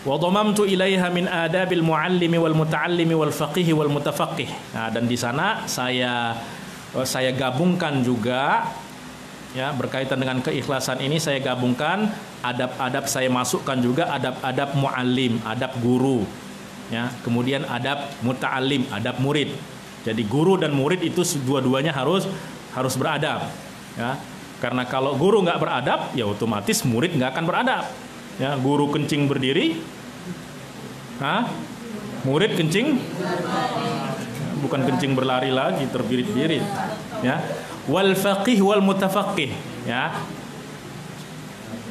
[SPEAKER 2] Wa dhamamtu ilaiha min adabil muallimi wal muta'allimi wal faqih wal mutafaqih. Nah, dan di sana saya gabungkan juga, ya, berkaitan dengan keikhlasan ini saya gabungkan adab-adab, saya masukkan juga adab-adab muallim, adab guru, ya, kemudian adab muta'allim, adab murid. Jadi guru dan murid itu dua-duanya harus beradab, ya. Karena kalau guru nggak beradab, ya otomatis murid nggak akan beradab. Ya, guru kencing berdiri, murid kencing, bukan kencing berlari lagi, terbirit-birit. Ya, wal faqih wal mutafaqih. Ya,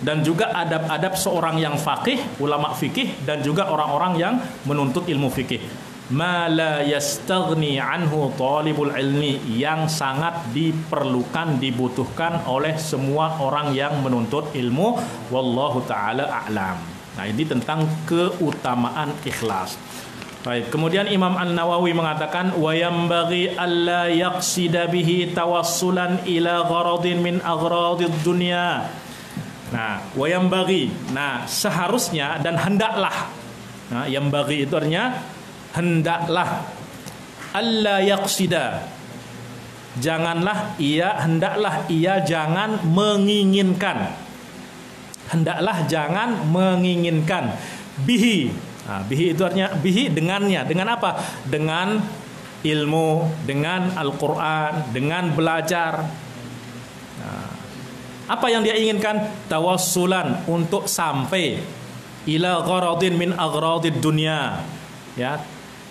[SPEAKER 2] dan juga adab-adab seorang yang faqih, ulama fikih, dan juga orang-orang yang menuntut ilmu fikih. Ma la yastaghni anhu talibul ilmi, yang sangat diperlukan, dibutuhkan oleh semua orang yang menuntut ilmu. Wallahu ta'ala a'lam. Nah, ini tentang keutamaan ikhlas. Baik, kemudian Imam An-Nawawi mengatakan wa yambaghi alla yaqsida bihi tawassulan ila gharadin min aghradid dunya. Nah, wa yambaghi, nah seharusnya dan hendaklah. Nah, yambaghi itu artinya hendaklah, alla yaqsida, hendaklah ia jangan menginginkan, hendaklah jangan menginginkan bihi. Nah, bihi itu artinya bihi dengannya, dengan apa? Dengan ilmu, dengan Al-Quran, dengan belajar. Nah, apa yang dia inginkan? Tawassulan, untuk sampai ila gharadin min aghradid dunya, ya,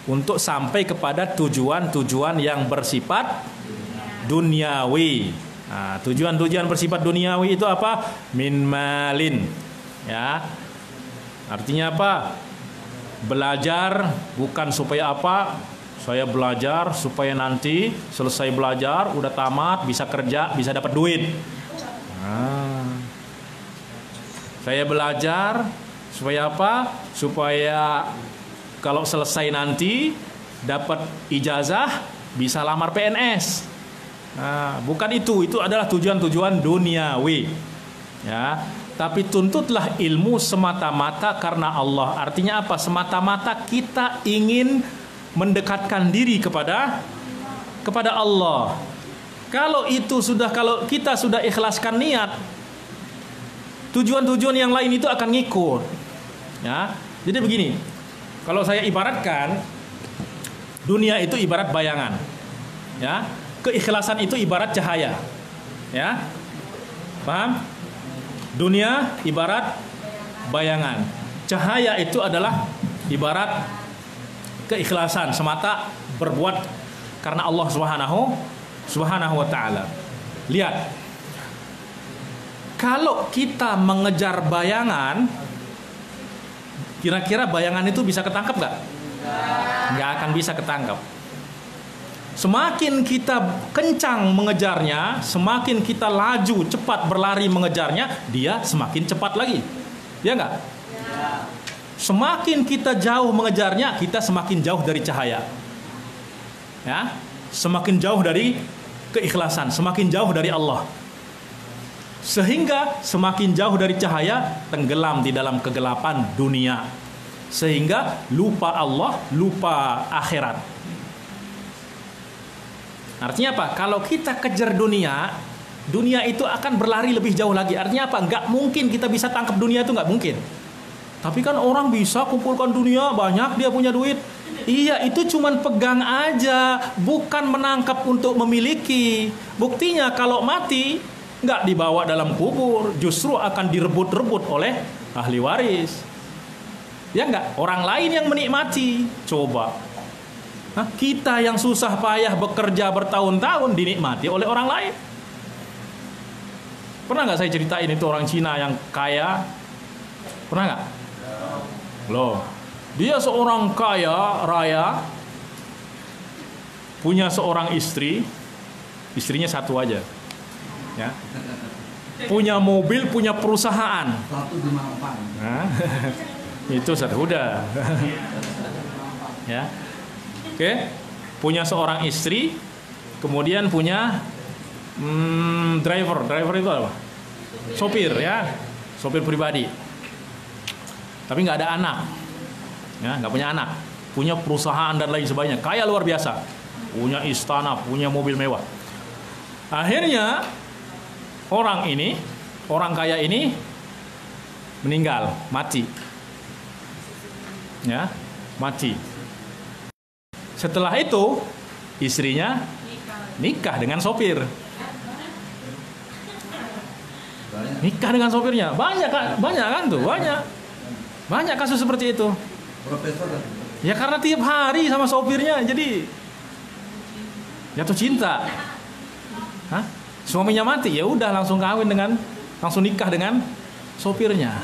[SPEAKER 2] untuk sampai kepada tujuan-tujuan yang bersifat duniawi. Nah, tujuan-tujuan bersifat duniawi itu apa? Min malin. Ya. Artinya apa? Belajar bukan supaya apa? Saya belajar supaya nanti selesai belajar, udah tamat, bisa kerja, bisa dapat duit. Nah. Saya belajar supaya apa? Supaya kalau selesai nanti dapat ijazah, bisa lamar PNS. Nah, bukan itu adalah tujuan-tujuan duniawi. Ya, tapi tuntutlah ilmu semata-mata karena Allah. Artinya apa? Semata-mata kita ingin mendekatkan diri kepada Allah. Kalau kita sudah ikhlaskan niat, tujuan-tujuan yang lain itu akan ngikut. Ya, jadi begini. Kalau saya ibaratkan, dunia itu ibarat bayangan, ya. Keikhlasan itu ibarat cahaya, ya. Paham? Dunia ibarat bayangan, cahaya itu adalah ibarat keikhlasan semata, berbuat karena Allah Subhanahu wa ta'ala. Lihat, kalau kita mengejar bayangan, kira-kira bayangan itu bisa ketangkap gak? Nggak akan bisa ketangkap. Semakin kita kencang mengejarnya, semakin kita laju cepat berlari mengejarnya, dia semakin cepat lagi. Ya nggak? Semakin kita jauh mengejarnya, kita semakin jauh dari cahaya. Ya, semakin jauh dari keikhlasan, semakin jauh dari Allah. Sehingga semakin jauh dari cahaya, tenggelam di dalam kegelapan dunia. Sehingga lupa Allah, lupa akhirat. Artinya apa? Kalau kita kejar dunia itu akan berlari lebih jauh lagi. Artinya apa? Nggak mungkin kita bisa tangkap dunia, itu nggak mungkin. Tapi kan orang bisa kumpulkan dunia, banyak dia punya duit. Iya, itu cuman pegang aja, bukan menangkap untuk memiliki. Buktinya kalau mati, nggak dibawa dalam kubur, justru akan direbut-rebut oleh ahli waris. Ya nggak? Orang lain yang menikmati. Coba, kita yang susah payah bekerja bertahun-tahun dinikmati oleh orang lain. Pernah nggak saya ceritain itu orang Cina yang kaya? Pernah nggak? Loh, dia seorang kaya raya, punya seorang istri, istrinya satu aja. Ya. Punya mobil, punya perusahaan. Nah, itu satu udah. Ya. Oke. Punya seorang istri, kemudian punya driver itu apa? Sopir, ya. Sopir pribadi. Tapi nggak ada anak. Ya, nggak punya anak. Punya perusahaan dan lain sebagainya. Kaya luar biasa. Punya istana, punya mobil mewah. Akhirnya orang kaya ini meninggal, mati. Ya, mati. Setelah itu istrinya nikah dengan sopir. Nikah dengan sopirnya. Banyak kan tuh, banyak kasus seperti itu.
[SPEAKER 3] Profesor.
[SPEAKER 2] Ya karena tiap hari sama sopirnya, jadi jatuh cinta. Hah? Suaminya mati, ya udah langsung nikah dengan sopirnya.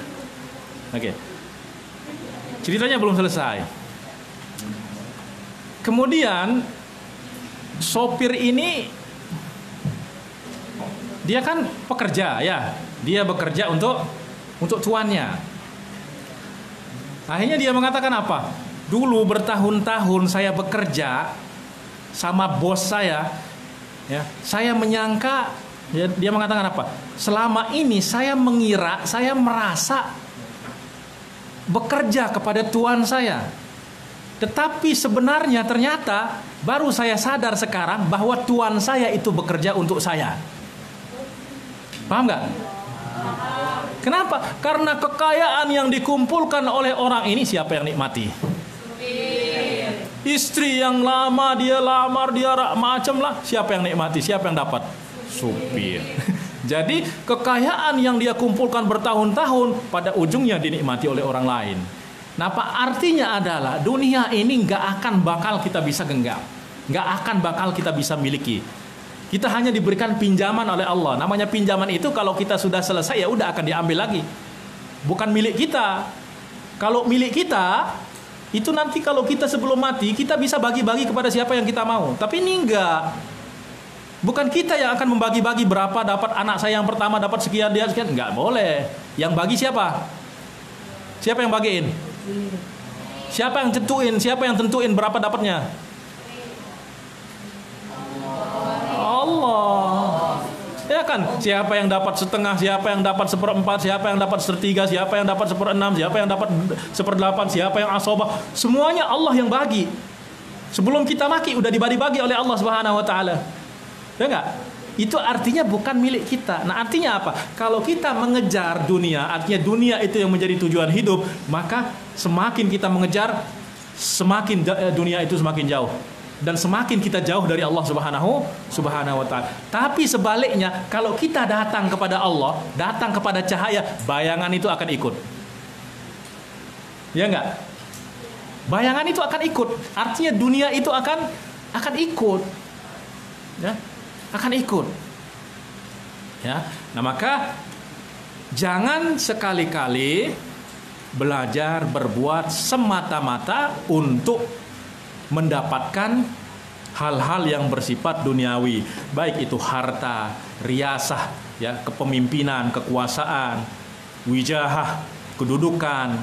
[SPEAKER 2] Oke. Ceritanya belum selesai. Kemudian sopir ini dia kan pekerja ya, dia bekerja untuk tuannya. Akhirnya dia mengatakan apa? Dulu bertahun-tahun saya bekerja sama bos saya, ya, saya menyangka, ya, dia mengatakan apa? Selama ini saya merasa bekerja kepada tuan saya. Tetapi sebenarnya ternyata baru saya sadar sekarang bahwa tuan saya itu bekerja untuk saya. Paham nggak? Kenapa? Karena kekayaan yang dikumpulkan oleh orang ini siapa yang nikmati? Istri yang lama dia lamar, dia macam lah. Siapa yang nikmati? Siapa yang dapat? Supir. Jadi kekayaan yang dia kumpulkan bertahun-tahun pada ujungnya dinikmati oleh orang lain. Nah, artinya adalah dunia ini nggak akan bakal kita bisa genggam, nggak akan bakal kita bisa miliki. Kita hanya diberikan pinjaman oleh Allah. Namanya pinjaman itu kalau kita sudah selesai ya udah akan diambil lagi. Bukan milik kita. Kalau milik kita itu nanti kalau kita sebelum mati kita bisa bagi-bagi kepada siapa yang kita mau. Tapi ini enggak. Bukan kita yang akan membagi-bagi berapa dapat anak saya yang pertama dapat sekian dia sekian. Enggak boleh. Yang bagi siapa? Siapa yang bagiin? Siapa yang tentuin? Siapa yang tentuin berapa dapatnya? Allah. Ya kan? Siapa yang dapat setengah, siapa yang dapat seperempat, siapa yang dapat sepertiga, siapa yang dapat seperenam, siapa yang dapat seperdelapan, siapa yang asobah. Semuanya Allah yang bagi. Sebelum kita mati udah dibagi-bagi oleh Allah Subhanahu wa taala. Ya enggak? Itu artinya bukan milik kita. Nah, artinya apa? Kalau kita mengejar dunia, artinya dunia itu yang menjadi tujuan hidup, maka semakin kita mengejar, semakin dunia itu semakin jauh. Dan semakin kita jauh dari Allah Subhanahu wa taala. Tapi sebaliknya, kalau kita datang kepada Allah, datang kepada cahaya, bayangan itu akan ikut. Ya enggak? Bayangan itu akan ikut. Artinya dunia itu akan ikut. Ya, akan ikut. Ya. Nah, maka jangan sekali-kali belajar berbuat semata-mata untuk mendapatkan hal-hal yang bersifat duniawi, baik itu harta, riasah, ya, kepemimpinan, kekuasaan, wijahah, kedudukan,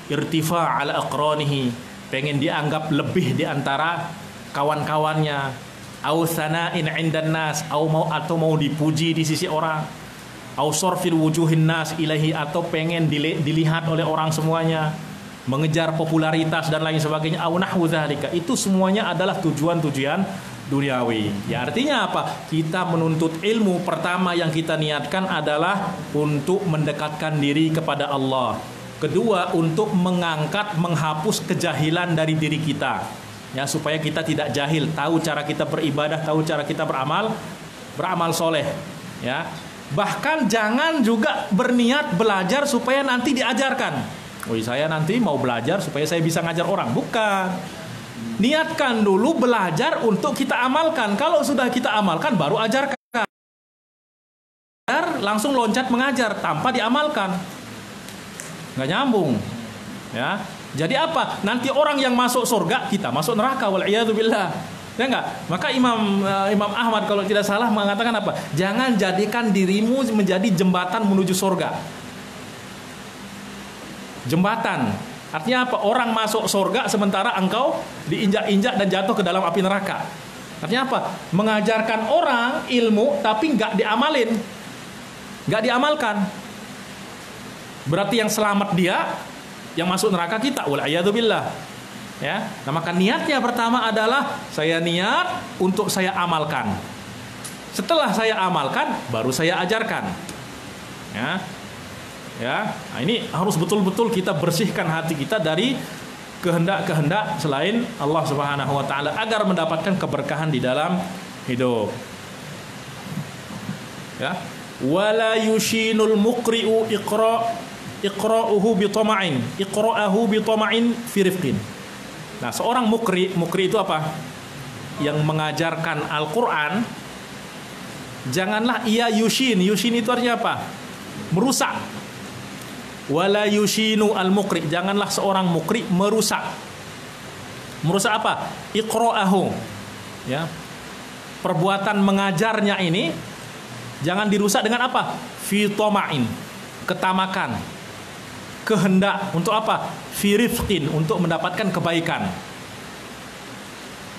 [SPEAKER 2] irtifa' ala aqranihi, pengen dianggap lebih di antara kawan-kawannya, au sana'in 'indan nas, atau mau dipuji di sisi orang, au sarfil wujuhin nas ilahi, atau pengen dilihat oleh orang semuanya, mengejar popularitas dan lain sebagainya, au nahwu dzalika. Itu semuanya adalah tujuan-tujuan duniawi. Ya, artinya apa? Kita menuntut ilmu, pertama yang kita niatkan adalah untuk mendekatkan diri kepada Allah. Kedua, untuk menghapus kejahilan dari diri kita. Ya, supaya kita tidak jahil, tahu cara kita beribadah, tahu cara kita beramal soleh. Ya. Bahkan jangan juga berniat belajar supaya nanti diajarkan. Saya nanti mau belajar supaya saya bisa ngajar orang. Bukan. Niatkan dulu belajar untuk kita amalkan. Kalau sudah kita amalkan baru ajarkan. Langsung loncat mengajar tanpa diamalkan, nggak nyambung. Ya. Jadi apa? Nanti orang yang masuk surga, kita masuk neraka. Wal'iyadzubillah. Ya enggak? Maka Imam Ahmad kalau tidak salah mengatakan apa? Jangan jadikan dirimu menjadi jembatan menuju surga. Jembatan. Artinya apa? Orang masuk surga sementara engkau diinjak-injak dan jatuh ke dalam api neraka. Artinya apa? Mengajarkan orang ilmu tapi nggak diamalin, nggak diamalkan. Berarti yang selamat dia, yang masuk neraka kita. Wal'iyadzubillah. Ya. Nah, maka niatnya pertama adalah saya niat untuk saya amalkan. Setelah saya amalkan, baru saya ajarkan. Ya. Ya, nah ini harus betul-betul kita bersihkan hati kita dari kehendak-kehendak selain Allah Subhanahu wa taala agar mendapatkan keberkahan di dalam hidup. Ya. wala yushinul muqri'u iqra'uhu bi tama'in fi rifqin. Nah, seorang mukri itu apa? Yang mengajarkan Al-Qur'an, janganlah ia yushin itu artinya apa? Merusak. Wala yushinu al-muqri, janganlah seorang mukri merusak. Merusak apa? Iqra'ahu. Ya. Perbuatan mengajarnya ini jangan dirusak dengan apa? Fi tama'in, ketamakan, kehendak untuk apa? Fi rifqin, untuk mendapatkan kebaikan.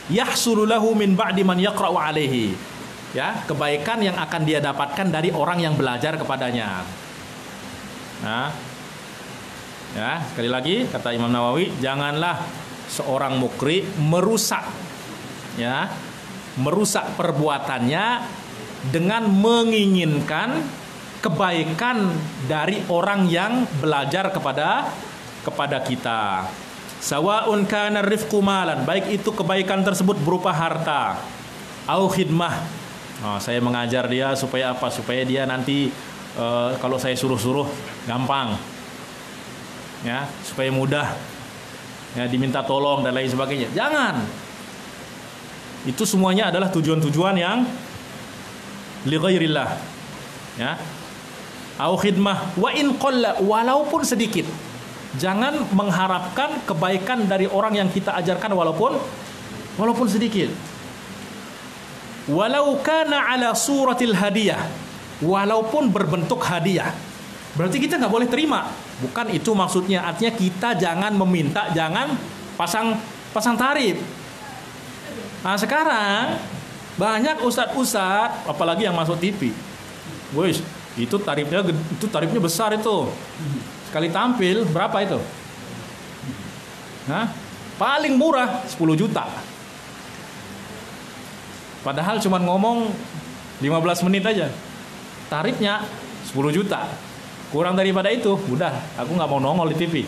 [SPEAKER 2] Yahsulu lahu min ba'di man yaqra'u alaihi. Ya, kebaikan yang akan dia dapatkan dari orang yang belajar kepadanya. Nah, ya, sekali lagi kata Imam Nawawi, janganlah seorang mukri merusak, ya, merusak perbuatannya dengan menginginkan kebaikan dari orang yang belajar kepada kita. Sawa'un kana rifqu malan, baik itu kebaikan tersebut berupa harta, au khidmah. Oh, saya mengajar dia supaya apa? Supaya dia nanti kalau saya suruh-suruh gampang, ya, supaya mudah, ya, diminta tolong dan lain sebagainya. Jangan. Itu semuanya adalah tujuan-tujuan yang li ghairillah, ya. Au khidmah wa in qalla, walaupun sedikit. Jangan mengharapkan kebaikan dari orang yang kita ajarkan walaupun sedikit. Walau kana ala suratil hadiyah, walaupun berbentuk hadiah. Berarti kita nggak boleh terima. Bukan itu maksudnya. Artinya kita jangan meminta, jangan pasang tarif. Nah, sekarang banyak ustadz, apalagi yang masuk TV. Wes, itu tarifnya besar itu. Sekali tampil berapa itu? Nah, paling murah 10 juta. Padahal cuma ngomong 15 menit aja. Tarifnya 10 juta. Kurang daripada itu, udah, aku nggak mau nongol di TV.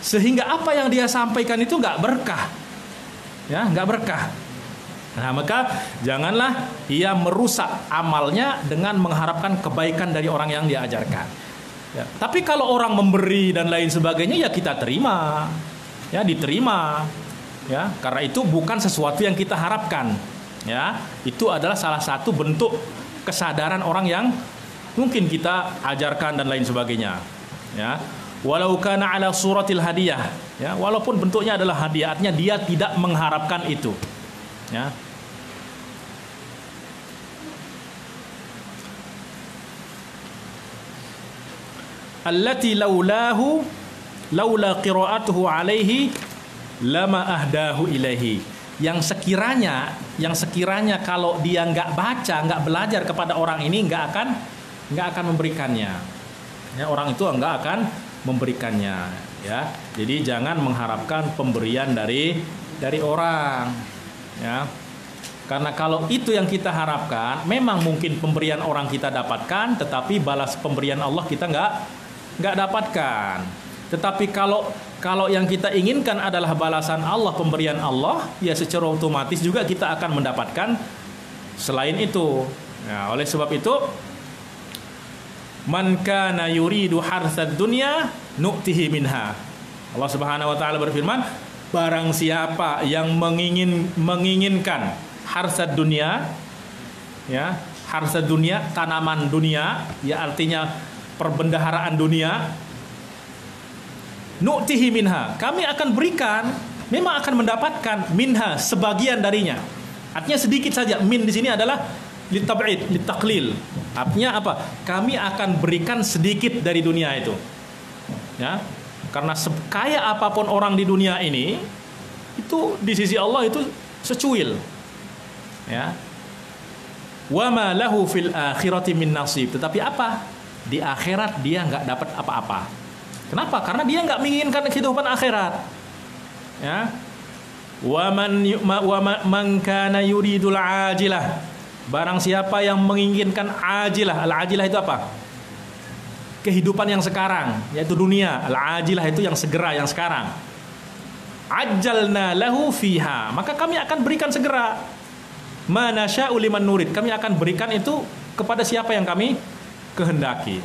[SPEAKER 2] Sehingga apa yang dia sampaikan itu nggak berkah, ya, nggak berkah. Nah, maka janganlah ia merusak amalnya dengan mengharapkan kebaikan dari orang yang dia ajarkan. Ya, tapi kalau orang memberi dan lain sebagainya, ya kita terima, ya, diterima, ya, karena itu bukan sesuatu yang kita harapkan. Ya, itu adalah salah satu bentuk kesadaran orang yang mungkin kita ajarkan dan lain sebagainya. Ya. Walau kana ala suratil hadiyah, ya, walaupun bentuknya adalah hadiah, artinya dia tidak mengharapkan itu, ya. Allati laula qira'atuhu alaihi lama ahdahu ilaihi, yang sekiranya kalau dia nggak baca, nggak belajar kepada orang ini, nggak akan memberikannya, ya, orang itu nggak akan memberikannya, ya. Jadi jangan mengharapkan pemberian dari orang, ya, karena kalau itu yang kita harapkan, memang mungkin pemberian orang kita dapatkan, tetapi balas pemberian Allah kita nggak dapatkan. Tetapi kalau yang kita inginkan adalah balasan Allah, pemberian Allah, ya secara otomatis juga kita akan mendapatkan selain itu. Nah, oleh sebab itu, man kana yuridu harsad dunya nu'tihi minha. Allah Subhanahu wa taala berfirman, barang siapa yang menginginkan harsad dunya, ya, harsad dunya, tanaman dunia, ya, artinya perbendaharaan dunia, nu'tihi minha, kami akan berikan, memang akan mendapatkan minha, sebagian darinya. Artinya sedikit saja. Min di sini adalah litab'id, litaklil. Artinya apa? Kami akan berikan sedikit dari dunia itu. Ya. Karena sekaya apapun orang di dunia ini, itu di sisi Allah itu secuil. Ya. Wa ma lahu fil akhirati min nasib. Tetapi apa? Di akhirat dia nggak dapat apa-apa. Kenapa? Karena dia nggak menginginkan kehidupan akhirat. Ya. Wa man kana yuridul ajilah. Barang siapa yang menginginkan ajilah, al-ajilah itu apa? Kehidupan yang sekarang, yaitu dunia. Al-ajilah itu yang segera, yang sekarang. Ajjalna lahu fiha, maka kami akan berikan segera. ma nasya'u liman nurid. Kami akan berikan itu kepada siapa yang kami kehendaki.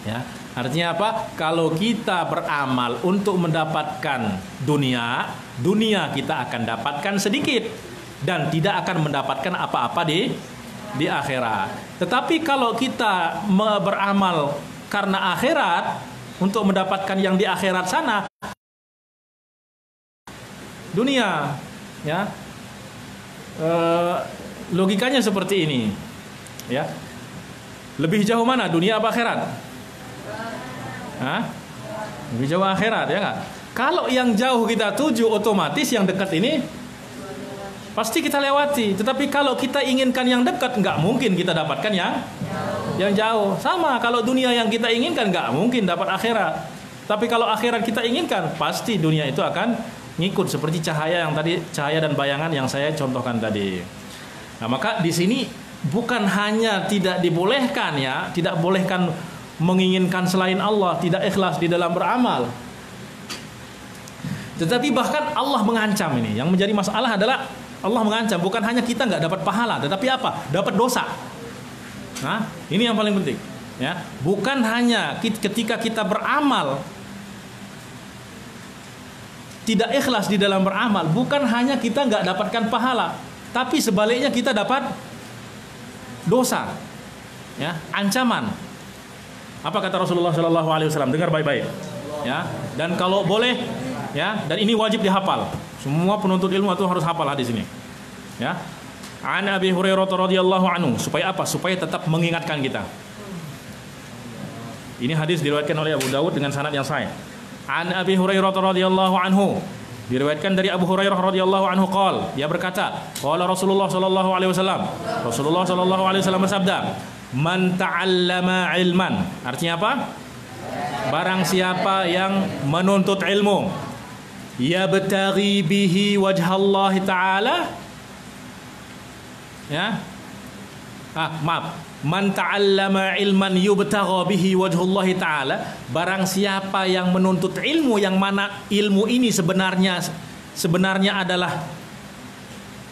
[SPEAKER 2] Ya, artinya apa? Kalau kita beramal untuk mendapatkan dunia, dunia kita akan dapatkan sedikit dan tidak akan mendapatkan apa-apa di akhirat. Tetapi kalau kita beramal karena akhirat untuk mendapatkan yang di akhirat sana, dunia, ya, logikanya seperti ini, ya. Lebih jauh mana, dunia apa akhirat? Hah? Lebih jauh akhirat, ya nggak? Kalau yang jauh kita tuju, otomatis yang dekat ini pasti kita lewati. Tetapi kalau kita inginkan yang dekat, nggak mungkin kita dapatkan yang jauh. Sama, kalau dunia yang kita inginkan, nggak mungkin dapat akhirat. Tapi kalau akhirat kita inginkan, pasti dunia itu akan ngikut seperti cahaya yang tadi, cahaya dan bayangan yang saya contohkan tadi. Nah, maka di sini bukan hanya tidak dibolehkan, ya, tidak bolehkan menginginkan selain Allah, tidak ikhlas di dalam beramal. Tetapi bahkan Allah mengancam ini. Yang menjadi masalah adalah Allah mengancam, bukan hanya kita nggak dapat pahala, tetapi apa? Dapat dosa. Nah, ini yang paling penting, ya. Bukan hanya ketika kita beramal tidak ikhlas di dalam beramal, bukan hanya kita nggak dapatkan pahala, tapi sebaliknya kita dapat dosa, ya, ancaman. Apa kata Rasulullah Shallallahu Alaihi Wasallam? Dengar baik-baik, ya. Dan kalau boleh, ya, dan ini wajib dihafal. Semua penuntut ilmu itu harus hafal hadis ini, ya. An Abi Hurairah radhiyallahu anhu, supaya apa? Supaya tetap mengingatkan kita. Ini hadis diriwayatkan oleh Abu Dawud dengan sanad yang sahih. An Abi Hurairah radhiyallahu anhu, diriwayatkan dari Abu Hurairah radhiyallahu anhu qol, dia berkata, qala Rasulullah sallallahu alaihi wasallam, Rasulullah sallallahu alaihi wasallam bersabda, man ta'allama ilman, artinya apa? Barang siapa yang menuntut ilmu, yabtaghi bihi wajhallah ta'ala, ya, maaf, man ta'allama ilman yubtagha bihi wajhullah ta'ala, barang siapa yang menuntut ilmu yang mana ilmu ini sebenarnya adalah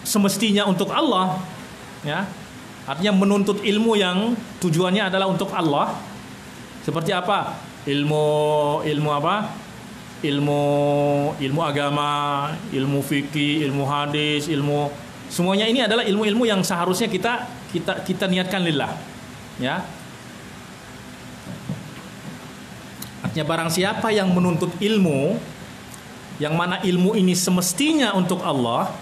[SPEAKER 2] semestinya untuk Allah, ya, artinya menuntut ilmu yang tujuannya adalah untuk Allah. Seperti apa? Ilmu apa? Ilmu agama, ilmu fikih, ilmu hadis, ilmu, semuanya ini adalah ilmu-ilmu yang seharusnya kita niatkan lillah, ya. Artinya barang siapa yang menuntut ilmu yang mana ilmu ini semestinya untuk Allah,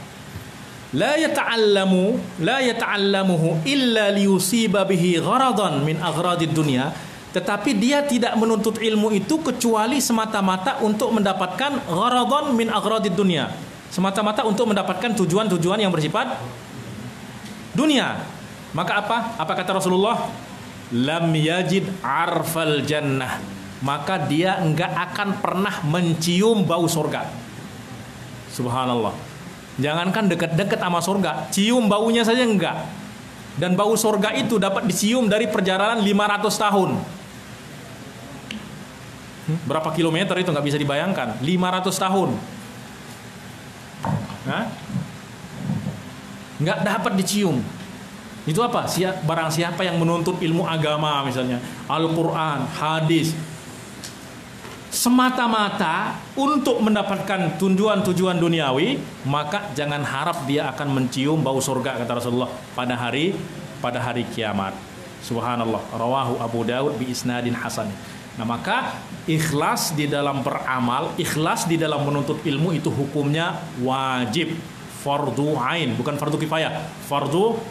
[SPEAKER 2] la yata'allamuhu illa liyusiba bihi gharadan min aghradid dunya, tetapi dia tidak menuntut ilmu itu kecuali semata-mata untuk mendapatkan gharadhan min aghradid dunya, semata-mata untuk mendapatkan tujuan-tujuan yang bersifat dunia. Maka apa? Apa kata Rasulullah? Lam yajid arfal jannah, maka dia enggak akan pernah mencium bau surga. Subhanallah. Jangankan dekat-dekat sama surga, cium baunya saja enggak. Dan bau surga itu dapat dicium dari perjalanan 500 tahun. Berapa kilometer itu nggak bisa dibayangkan. 500 tahun. Nah, nggak dapat dicium. Itu apa? Barang siapa yang menuntut ilmu agama, misalnya Al-Quran, hadis, semata-mata untuk mendapatkan tujuan-tujuan duniawi, maka jangan harap dia akan mencium bau surga, kata Rasulullah, pada hari kiamat. Subhanallah. Rawahu Abu Dawud bi isnadin hasan. Nah, maka ikhlas di dalam beramal, ikhlas di dalam menuntut ilmu itu hukumnya wajib, fardu ain, bukan fardu kifayah, fardu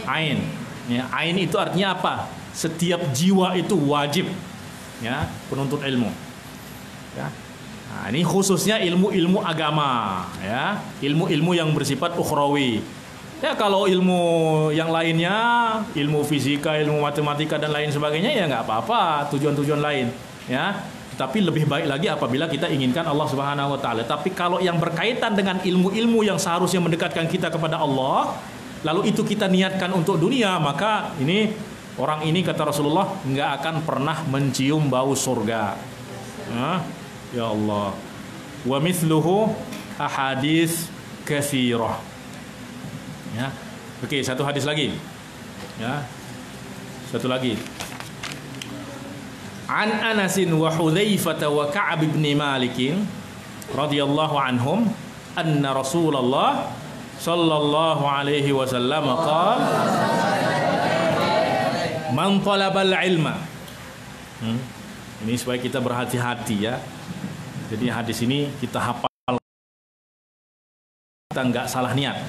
[SPEAKER 2] ain. Ya, ain itu artinya apa? Setiap jiwa itu wajib, ya, penuntut ilmu. Ya. Nah, ini khususnya ilmu-ilmu agama, ya, ilmu-ilmu yang bersifat ukhrawi. Ya, kalau ilmu yang lainnya, ilmu fisika, ilmu matematika dan lain sebagainya, ya nggak apa-apa, tujuan-tujuan lain, ya. Tapi lebih baik lagi apabila kita inginkan Allah Subhanahu wa taala. Tapi kalau yang berkaitan dengan ilmu-ilmu yang seharusnya mendekatkan kita kepada Allah, lalu itu kita niatkan untuk dunia, maka ini orang ini, kata Rasulullah, nggak akan pernah mencium bau surga. Ya Allah. Wa mithluhu ahadits katsirah. Ya, Oke, satu hadis lagi. Ya. Satu lagi. An Anasin wa Hudzaifah wa Ka'ab bin Malik radhiyallahu anhum anna Rasulullah sallallahu alaihi wasallam qala man talabal ilma. Ini supaya kita berhati-hati ya. Jadi hadis ini kita hafal, kita nggak salah niat.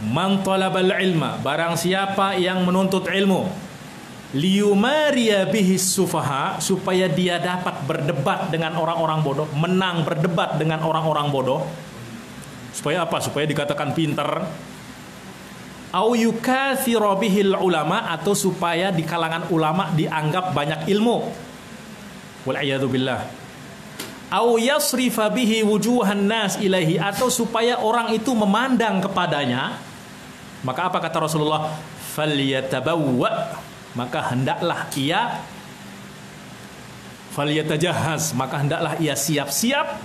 [SPEAKER 2] Man talabal ilma, barang siapa yang menuntut ilmu, liyumariya bihis sufaha, supaya dia dapat berdebat dengan orang-orang bodoh, menang berdebat dengan orang-orang bodoh. Supaya apa? Supaya dikatakan pintar. Au yukatsira bihil ulama, atau supaya di kalangan ulama dianggap banyak ilmu. Wal a'yadu billah. Au yasrifa bihi wujuhan nas ilaihi, atau supaya orang itu memandang kepadanya. Maka apa kata Rasulullah? Falyatabawwa, maka hendaklah ia falyatajahhaz, maka hendaklah ia siap-siap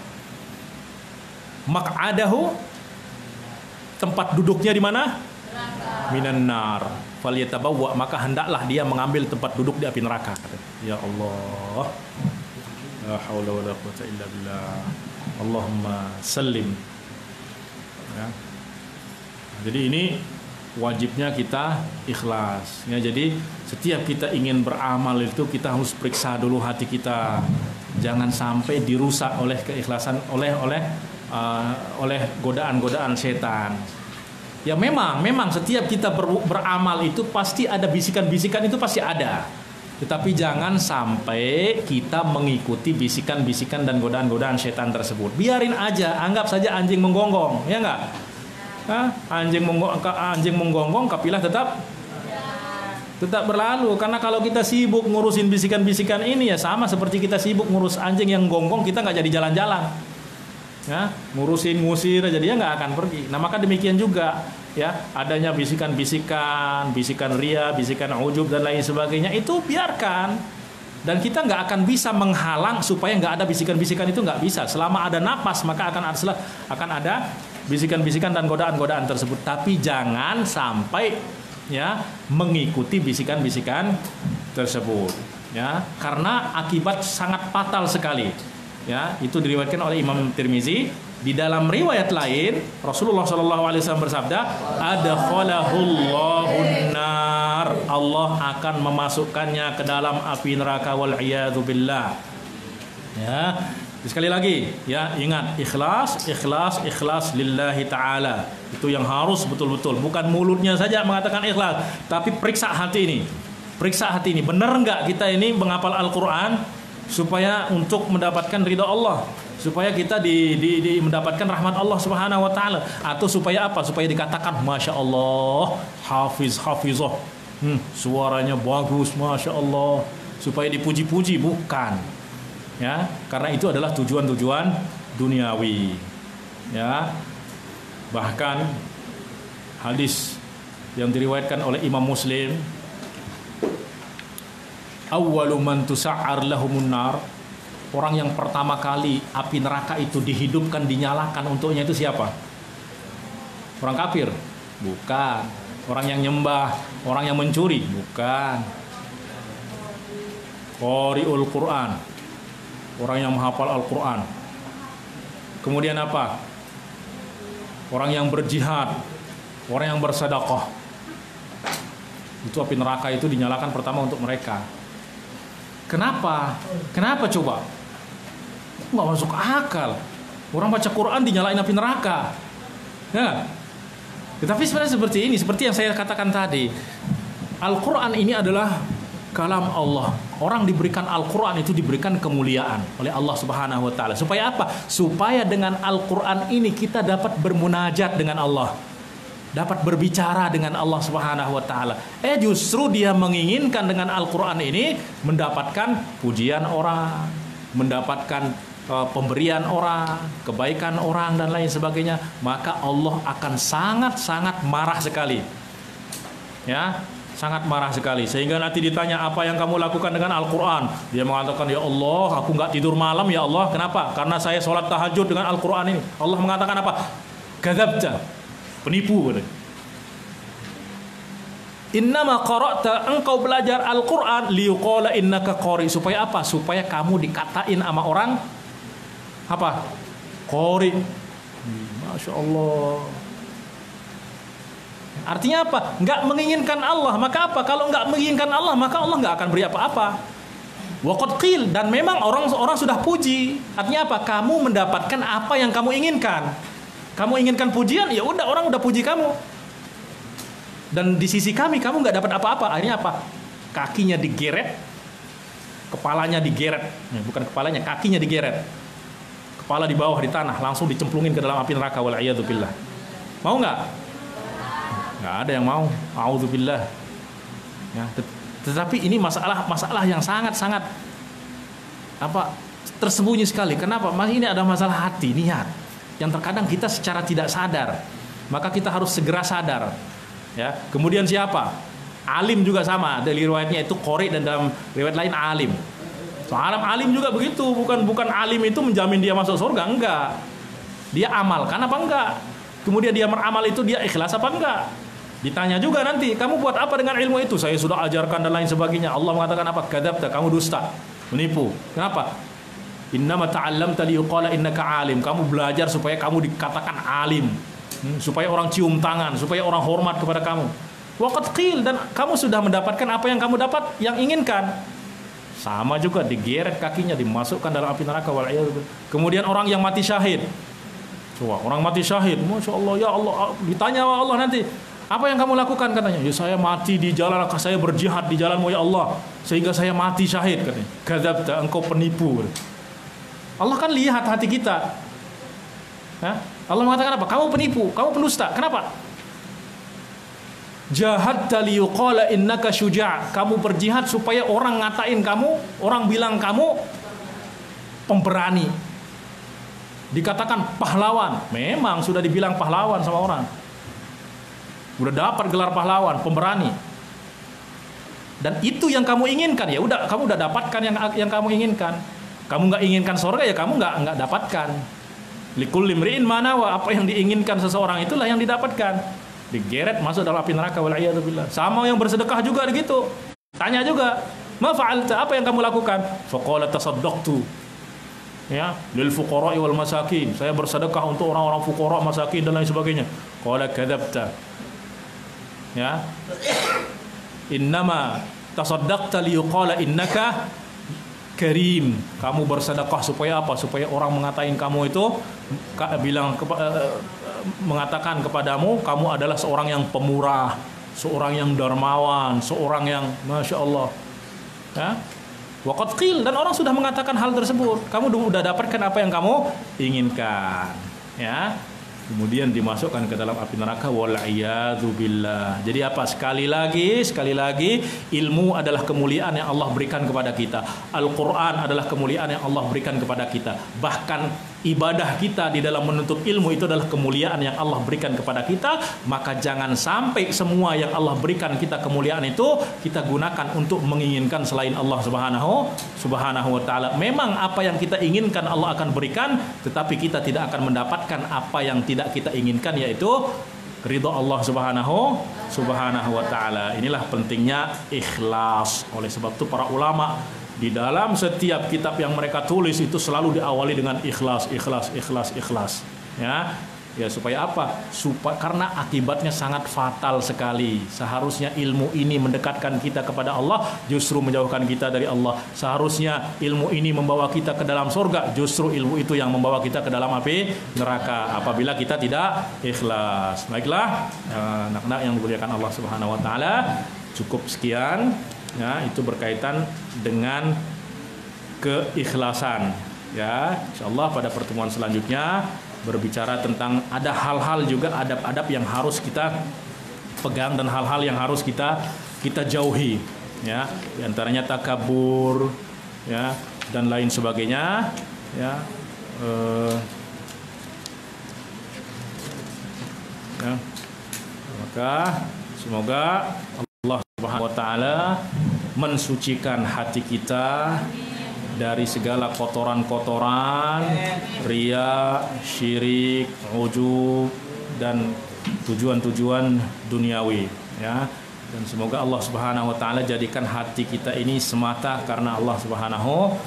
[SPEAKER 2] maq'adahu, tempat duduknya di mana? Minan nar. Falyatabawwa, maka hendaklah dia mengambil tempat duduk di api neraka. Ya Allah. La haula wala quwwata illa billah. Allahumma sallim. Ya. Jadi ini wajibnya kita ikhlas. Ya, jadi setiap kita ingin beramal itu kita harus periksa dulu hati kita. Jangan sampai dirusak oleh keikhlasan, oleh godaan-godaan setan. Ya memang setiap kita beramal itu pasti ada bisikan-bisikan, itu pasti ada. Tetapi jangan sampai kita mengikuti bisikan-bisikan dan godaan-godaan setan tersebut. Biarin aja, anggap saja anjing menggonggong, ya enggak? Anjing menggonggong, kapilah tetap berlalu. Karena kalau kita sibuk ngurusin bisikan-bisikan ini, ya sama seperti kita sibuk ngurus anjing yang gonggong, kita nggak jadi jalan-jalan. Ya, ngusir aja dia nggak akan pergi. Nah maka demikian juga ya, adanya bisikan-bisikan, bisikan ria, bisikan ujub dan lain sebagainya, itu biarkan. Dan kita nggak akan bisa menghalang supaya nggak ada bisikan-bisikan, itu nggak bisa. Selama ada napas maka akan ada bisikan-bisikan dan godaan-godaan tersebut. Tapi jangan sampai ya mengikuti bisikan-bisikan tersebut. Ya, karena akibat sangat fatal sekali. Ya, itu diriwayatkan oleh Imam Tirmizi. Di dalam riwayat lain Rasulullah SAW bersabda, adkhalahullahu nar, Allah akan memasukkannya ke dalam api neraka, wal iyadu billah. Ya, sekali lagi ya, ingat, ikhlas lillahi ta'ala. Itu yang harus betul-betul, bukan mulutnya saja mengatakan ikhlas, tapi periksa hati ini. Benar enggak kita ini menghafal Al-Quran supaya untuk mendapatkan ridha Allah, supaya kita mendapatkan rahmat Allah Subhanahu wa taala, atau supaya apa? Supaya dikatakan Masya Allah, hafizah, suaranya bagus, Masya Allah, supaya dipuji-puji, bukan. Ya, karena itu adalah tujuan-tujuan duniawi. Ya. Bahkan hadis yang diriwayatkan oleh Imam Muslim, awwalu man tusa'ar lahumun nar, orang yang pertama kali api neraka itu dihidupkan, dinyalakan untuknya itu siapa? Orang kafir? Bukan. Orang yang nyembah, orang yang mencuri? Bukan. Qari'ul Quran, orang yang menghafal Al-Quran. Kemudian apa? Orang yang berjihad, orang yang bersedekah. Itu api neraka itu dinyalakan pertama untuk mereka. Kenapa coba? Nggak masuk akal. Orang baca Quran dinyalain api neraka. Ya. Tetapi sebenarnya seperti ini, seperti yang saya katakan tadi. Al-Quran ini adalah kalam Allah. Orang diberikan Al-Quran itu diberikan kemuliaan oleh Allah Subhanahu wa taala. Supaya apa? Supaya dengan Al-Quran ini kita dapat bermunajat dengan Allah, dapat berbicara dengan Allah Subhanahu wa taala. Justru dia menginginkan dengan Al-Qur'an ini mendapatkan pujian orang, mendapatkan pemberian orang, kebaikan orang dan lain sebagainya, maka Allah akan sangat-sangat marah sekali. Ya, sangat marah sekali. Sehingga nanti ditanya, apa yang kamu lakukan dengan Al-Qur'an? Dia mengatakan, ya Allah, aku nggak tidur malam ya Allah. Kenapa? Karena saya sholat tahajud dengan Al-Qur'an ini. Allah mengatakan apa? Kadzabta. penipu. Innama qara'ta, engkau belajar Al-Quran liyuqala innaka qari. Supaya apa? Supaya kamu dikatain sama orang apa? Qari. Masya Allah. Artinya apa? Nggak menginginkan Allah. Maka apa? Kalau nggak menginginkan Allah, maka Allah nggak akan beri apa-apa. Waqad qil, dan memang orang sudah puji. Artinya apa? Kamu mendapatkan apa yang kamu inginkan. Kamu inginkan pujian, ya udah, orang udah puji kamu. Dan di sisi kami, kamu nggak dapat apa-apa. Akhirnya apa? Kakinya digeret, kepalanya digeret. Bukan kepalanya, kakinya digeret. Kepala di bawah di tanah, langsung dicemplungin ke dalam api neraka. Wal'iyadzubillah. Mau nggak? Nggak ada yang mau. A'udzubillah. Ya, tetapi ini masalah yang sangat apa, tersembunyi sekali. Kenapa? Ini ada masalah hati, niat, yang terkadang kita secara tidak sadar. Maka kita harus segera sadar. Ya, kemudian siapa? Alim juga sama. Dari riwayatnya itu qori, dan dalam riwayat lain alim. Alim juga begitu. Bukan alim itu menjamin dia masuk surga, enggak. Dia amalkan apa enggak? Kemudian dia meramal itu dia ikhlas apa enggak? Ditanya juga nanti, kamu buat apa dengan ilmu itu? Saya sudah ajarkan dan lain sebagainya. Allah mengatakan apa? Kadzabta, kamu dusta, menipu. Kenapa? Innama ta'allamta liyuqala innaka alim. Kamu belajar supaya kamu dikatakan alim. Supaya orang cium tangan, supaya orang hormat kepada kamu. Waqad qil, dan kamu sudah mendapatkan apa yang kamu dapat, yang inginkan. Sama juga, digeret kakinya, dimasukkan dalam api neraka. Kemudian orang yang mati syahid. Coba, orang mati syahid, Masya Allah, ya Allah, ditanya Allah nanti, apa yang kamu lakukan? Katanya, ya saya mati di jalan, saya berjihad di jalanmu ya Allah, sehingga saya mati syahid. Katanya, kadzabta, engkau penipu. Allah kan lihat hati kita. Allah mengatakan apa? Kamu penipu, kamu pendusta. Kenapa? Jahadta liyuqala innaka syuja'. Kamu berjihad supaya orang ngatain kamu, orang bilang kamu pemberani. Dikatakan pahlawan. Memang sudah dibilang pahlawan sama orang. Udah dapat gelar pahlawan, pemberani. Dan itu yang kamu inginkan, ya udah, kamu udah dapatkan yang kamu inginkan. Kamu nggak inginkan surga, ya kamu nggak dapatkan. Likulli imri'in ma nawa, apa yang diinginkan seseorang itulah yang didapatkan. Digeret masuk dalam api neraka, wal'iyadzubillah. Sama yang bersedekah juga begitu. Tanya juga, ma fa'alta, apa yang kamu lakukan? Faqala tasaddaqtu, ya, lil fuqara'i wal masakin. Saya bersedekah untuk orang-orang fuqara, masakin dan lain sebagainya. Qala kadzabta. Ya. Innama tasaddaqta liyuqala innaka karim. Kamu bersedekah supaya apa? Supaya orang mengatain kamu itu mengatakan kepadamu, kamu adalah seorang yang pemurah, seorang yang dermawan, seorang yang Masya Allah. Ya? Waqad qil, dan orang sudah mengatakan hal tersebut. Kamu sudah dapatkan apa yang kamu inginkan. Ya. Kemudian dimasukkan ke dalam api neraka, wal'iyadzubillah. Jadi apa? Sekali lagi, ilmu adalah kemuliaan yang Allah berikan kepada kita. Al-Quran adalah kemuliaan yang Allah berikan kepada kita. Bahkan ibadah kita di dalam menuntut ilmu itu adalah kemuliaan yang Allah berikan kepada kita. Maka jangan sampai semua yang Allah berikan kita kemuliaan itu kita gunakan untuk menginginkan selain Allah subhanahu wa ta'ala. Memang apa yang kita inginkan Allah akan berikan, tetapi kita tidak akan mendapatkan apa yang tidak kita inginkan, yaitu ridho Allah subhanahu wa ta'ala. Inilah pentingnya ikhlas. Oleh sebab itu para ulama di dalam setiap kitab yang mereka tulis itu selalu diawali dengan ikhlas. Ya, supaya apa? Karena akibatnya sangat fatal sekali. Seharusnya ilmu ini mendekatkan kita kepada Allah, justru menjauhkan kita dari Allah. Seharusnya ilmu ini membawa kita ke dalam surga, justru ilmu itu yang membawa kita ke dalam api neraka apabila kita tidak ikhlas. Baiklah, anak-anak yang dimuliakan Allah Subhanahu wa taala, cukup sekian. Ya, itu berkaitan dengan keikhlasan. Ya, insyaallah pada pertemuan selanjutnya berbicara tentang ada hal-hal juga, adab-adab yang harus kita pegang dan hal-hal yang harus kita jauhi, ya, di antaranya takabur, ya, dan lain sebagainya, ya. Ya. Maka semoga Allah Subhanahu wa taala mensucikan hati kita dari segala kotoran-kotoran, riya, syirik, ujub, dan tujuan-tujuan duniawi, ya. Dan semoga Allah Subhanahu wa taala jadikan hati kita ini semata karena Allah Subhanahu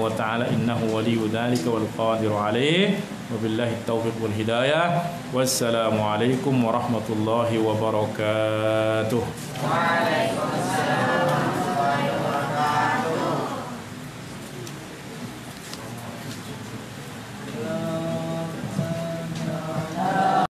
[SPEAKER 2] wa taala, innahu waliyyu dzalika wal qadiru alaih. Wabillahi taufiq wal hidayah. Wassalamualaikum warahmatullahi wabarakatuh.
[SPEAKER 3] Waalaikumsalam.